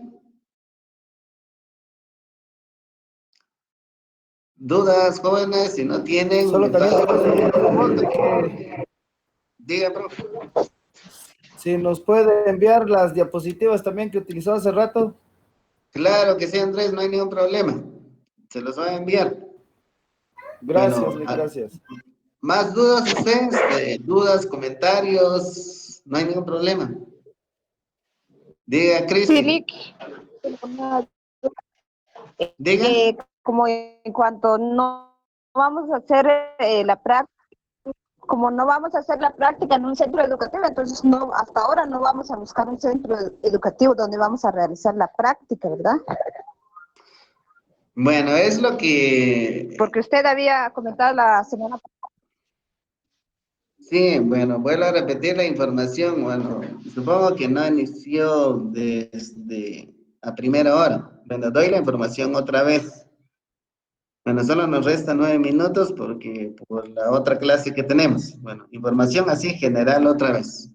Dudas, jóvenes, si no tienen, Solo me también te pasan. pido, por favor, que Diga, profe. si nos puede enviar las diapositivas también que utilizó hace rato. Claro que sí, Andrés, no hay ningún problema. Se los voy a enviar. Gracias, Bueno, gracias. ¿más dudas ustedes? ¿Dudas, comentarios? No hay ningún problema. Diga, Cristi. Lick, Diga. como en cuanto no vamos a hacer la práctica, como no vamos a hacer la práctica en un centro educativo, entonces no, hasta ahora no vamos a buscar un centro educativo donde vamos a realizar la práctica, ¿verdad? Bueno, es lo que... Porque usted había comentado la semana pasada. Sí, bueno, vuelvo a repetir la información. Bueno, supongo que no inició desde a primera hora. Bueno, doy la información otra vez. Bueno, solo nos restan 9 minutos porque por la otra clase que tenemos. Bueno, información así general otra vez.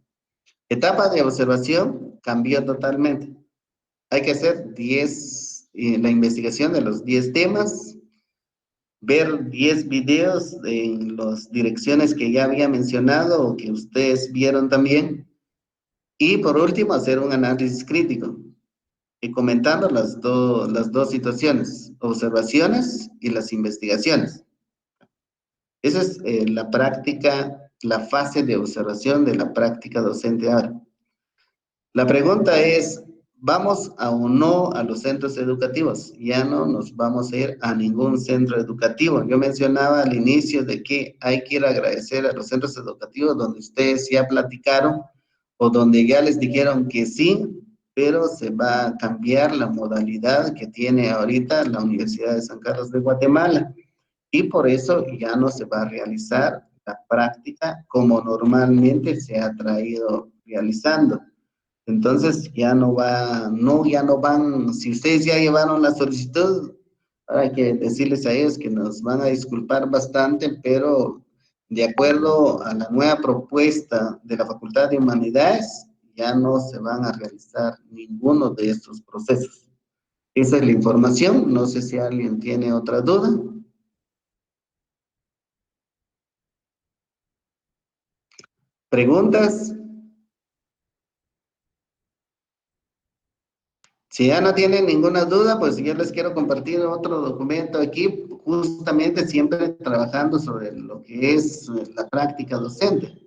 Etapa de observación cambió totalmente. Hay que hacer 10, la investigación de los 10 temas, ver 10 videos en las direcciones que ya había mencionado o que ustedes vieron también. Y por último, hacer un análisis crítico y comentando las dos situaciones, observaciones y las investigaciones. Esa es la práctica, la fase de observación de la práctica docente ahora. La pregunta es, ¿vamos o no a los centros educativos? Ya no nos vamos a ir a ningún centro educativo. Yo mencionaba al inicio de que hay que ir a agradecer a los centros educativos donde ustedes ya platicaron o donde ya les dijeron que sí, pero se va a cambiar la modalidad que tiene ahorita la Universidad de San Carlos de Guatemala. Y por eso ya no se va a realizar la práctica como normalmente se ha traído realizando. Entonces ya no van, si ustedes ya llevaron la solicitud, hay que decirles a ellos que nos van a disculpar bastante, pero de acuerdo a la nueva propuesta de la Facultad de Humanidades, ya no se van a realizar ninguno de estos procesos. Esa es la información, no sé si alguien tiene otra duda. ¿Preguntas? Si ya no tienen ninguna duda, pues yo les quiero compartir otro documento aquí, justamente siempre trabajando sobre lo que es la práctica docente.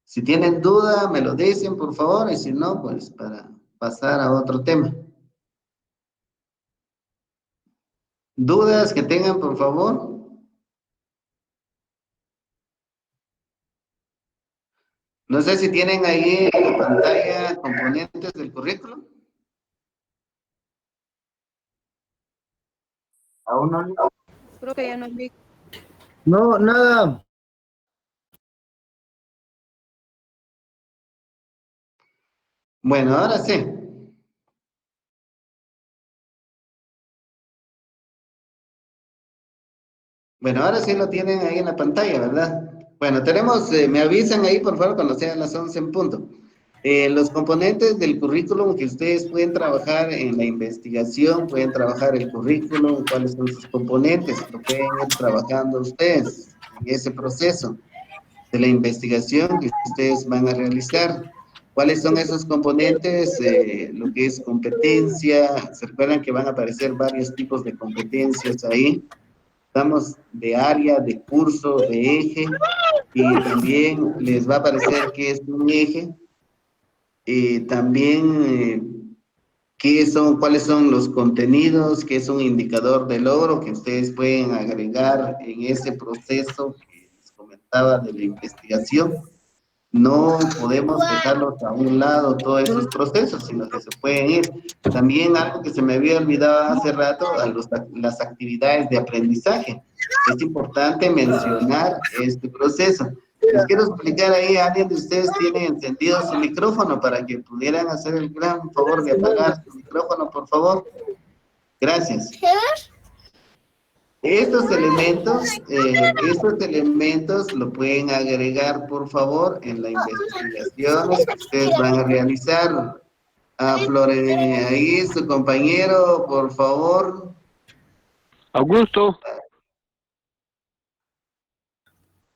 Si tienen duda, me lo dicen, por favor, y si no, pues para pasar a otro tema. ¿Dudas que tengan, por favor? No sé si tienen ahí en la pantalla componentes del currículum. Aún no. Creo que ya no vi. No, nada. Bueno, ahora sí. Bueno, ahora sí lo tienen ahí en la pantalla, ¿verdad? Bueno, tenemos, me avisan ahí, por favor, cuando sean las 11 en punto. Los componentes del currículum que ustedes pueden trabajar en la investigación, pueden trabajar el currículum, cuáles son sus componentes, lo pueden ir trabajando ustedes en ese proceso de la investigación que ustedes van a realizar. ¿Cuáles son esos componentes? Lo que es competencia, se recuerdan que van a aparecer varios tipos de competencias ahí. Estamos de área, de curso, de eje, y también les va a aparecer qué es un eje, también cuáles son los contenidos, qué es un indicador de logro que ustedes pueden agregar en ese proceso que les comentaba de la investigación. No podemos dejarlos a un lado todos esos procesos, sino que se pueden ir. También algo que se me había olvidado hace rato, las actividades de aprendizaje. Es importante mencionar este proceso. Les quiero explicar ahí, alguien de ustedes tiene encendido su micrófono para que pudieran hacer el gran favor de apagar su micrófono, por favor. Gracias. Estos elementos lo pueden agregar, por favor, en la investigación que ustedes van a realizar. Ahí su compañero, por favor. Augusto.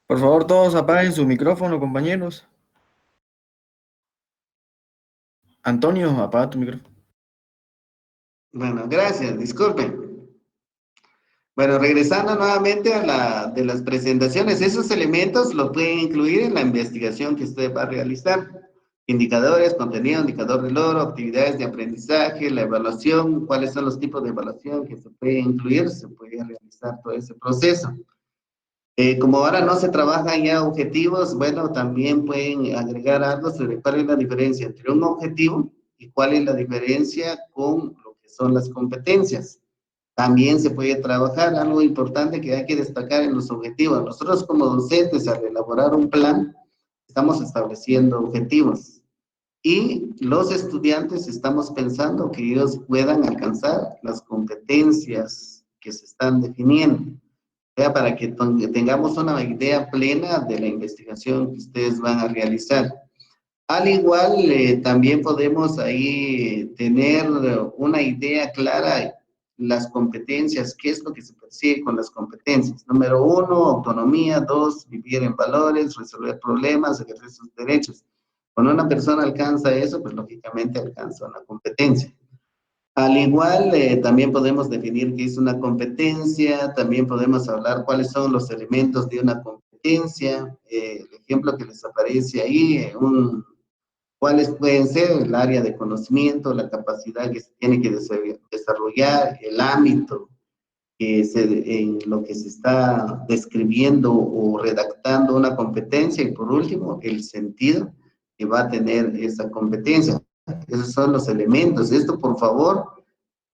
Por favor, todos apaguen su micrófono, compañeros. Antonio, apaga tu micrófono. Bueno, gracias, disculpen. Bueno, regresando nuevamente a de las presentaciones, esos elementos los pueden incluir en la investigación que usted va a realizar. Indicadores, contenido, indicador de logro, actividades de aprendizaje, la evaluación, cuáles son los tipos de evaluación que se puede incluir, se puede realizar todo ese proceso. Como ahora no se trabajan ya objetivos, bueno, también pueden agregar algo sobre cuál es la diferencia entre un objetivo y cuál es la diferencia con lo que son las competencias. También se puede trabajar algo importante que hay que destacar en los objetivos. Nosotros como docentes, al elaborar un plan, estamos estableciendo objetivos. Y los estudiantes estamos pensando que ellos puedan alcanzar las competencias que se están definiendo. Para que tengamos una idea plena de la investigación que ustedes van a realizar. Al igual, también podemos ahí tener una idea clara, las competencias, qué es lo que se persigue con las competencias. Número 1, autonomía. 2, vivir en valores, resolver problemas, ejercer sus derechos. Cuando una persona alcanza eso, pues lógicamente alcanza una competencia. Al igual, también podemos definir qué es una competencia, también podemos hablar cuáles son los elementos de una competencia, el ejemplo que les aparece ahí, cuáles pueden ser el área de conocimiento, la capacidad que se tiene que desarrollar, el ámbito en lo que se está describiendo o redactando una competencia, y por último, el sentido que va a tener esa competencia. Esos son los elementos. Esto, por favor,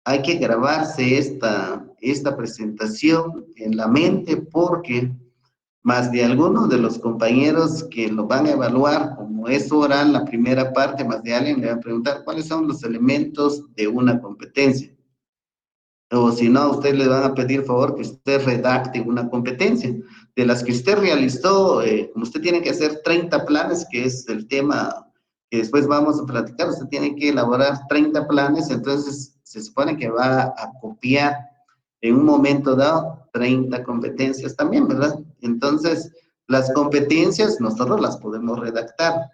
hay que grabarse esta presentación en la mente, porque más de algunos de los compañeros que lo van a evaluar, como es oral la primera parte, más de alguien le va a preguntar cuáles son los elementos de una competencia. O si no, a usted le van a pedir favor que usted redacte una competencia. De las que usted realizó, como usted tiene que hacer 30 planes, que es el tema que después vamos a platicar, usted tiene que elaborar 30 planes, entonces se supone que va a copiar en un momento dado 30 competencias también, ¿verdad? Entonces, las competencias nosotros las podemos redactar,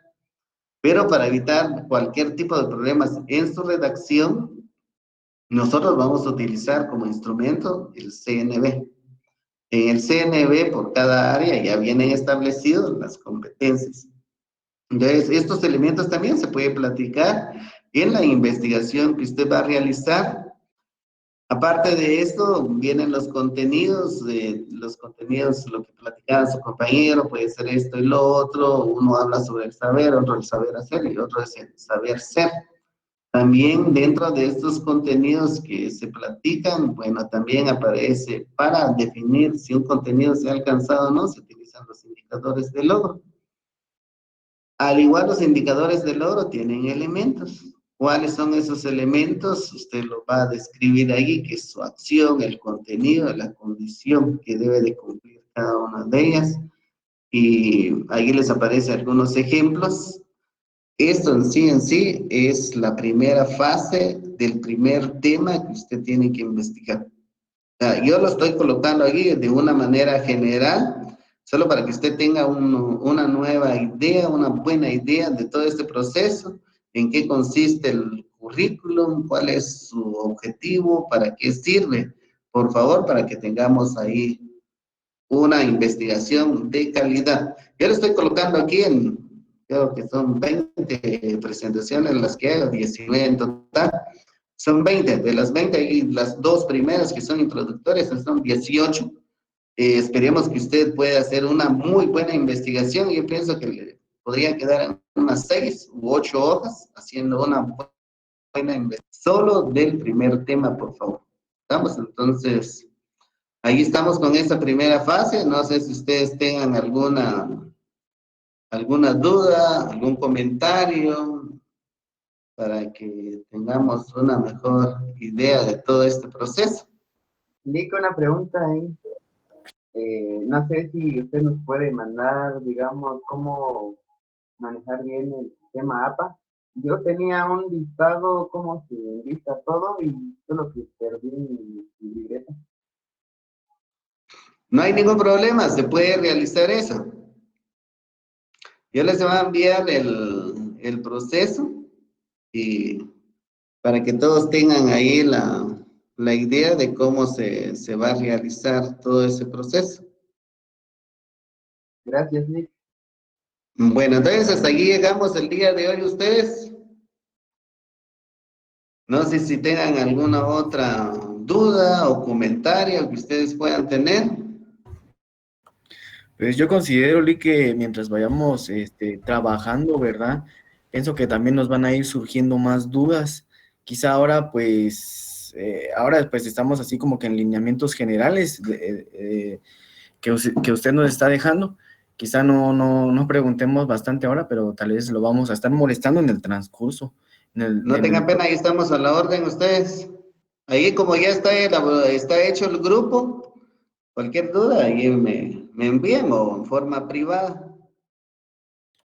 pero para evitar cualquier tipo de problemas en su redacción, nosotros vamos a utilizar como instrumento el CNV. En el CNV, por cada área, ya vienen establecidos las competencias. Entonces, estos elementos también se puede platicar en la investigación que usted va a realizar. Aparte de esto, vienen los contenidos, lo que platicaba su compañero, puede ser esto y lo otro. Uno habla sobre el saber, otro el saber hacer y otro es el saber ser. También dentro de estos contenidos que se platican, bueno, también aparece para definir si un contenido se ha alcanzado o no, se utilizan los indicadores de logro. Al igual, los indicadores de logro tienen elementos. ¿Cuáles son esos elementos? Usted lo va a describir ahí, que es su acción, el contenido, la condición que debe de cumplir cada una de ellas. Y ahí les aparecen algunos ejemplos. Esto en sí es la primera fase del primer tema que usted tiene que investigar. Yo lo estoy colocando aquí de una manera general, solo para que usted tenga una nueva idea, una buena idea de todo este proceso, en qué consiste el currículum, cuál es su objetivo, para qué sirve, por favor, para que tengamos ahí una investigación de calidad. Yo le estoy colocando aquí creo que son 20 presentaciones las que hago, 19 en total. Son 20, de las 20 y las dos primeras que son introductorias, son 18. Esperemos que usted pueda hacer una muy buena investigación. Yo pienso que le podría quedar unas 6 u 8 hojas haciendo una buena investigación. Solo del primer tema, por favor. ¿Estamos? Entonces, ahí estamos con esta primera fase. No sé si ustedes tengan alguna alguna duda, algún comentario, para que tengamos una mejor idea de todo este proceso. Nico, una pregunta ahí. No sé si usted nos puede mandar, digamos, cómo manejar bien el sistema APA. Yo tenía un listado, cómo se lista todo, y solo que perdí mi libreta. No hay ningún problema, se puede realizar eso. Yo les voy a enviar el proceso y para que todos tengan ahí la idea de cómo se va a realizar todo ese proceso. Gracias, Nick. Bueno, entonces hasta aquí llegamos el día de hoy ustedes. No sé si tengan alguna otra duda o comentario que ustedes puedan tener. Pues yo considero, Lee, que mientras vayamos trabajando, ¿verdad? Pienso que también nos van a ir surgiendo más dudas. Quizá ahora pues estamos así como que en lineamientos generales que usted nos está dejando. Quizá no preguntemos bastante ahora, pero tal vez lo vamos a estar molestando en el transcurso. No tengan pena, ahí estamos a la orden ustedes. Ahí como ya está hecho el grupo, cualquier duda ahí me envían o en forma privada.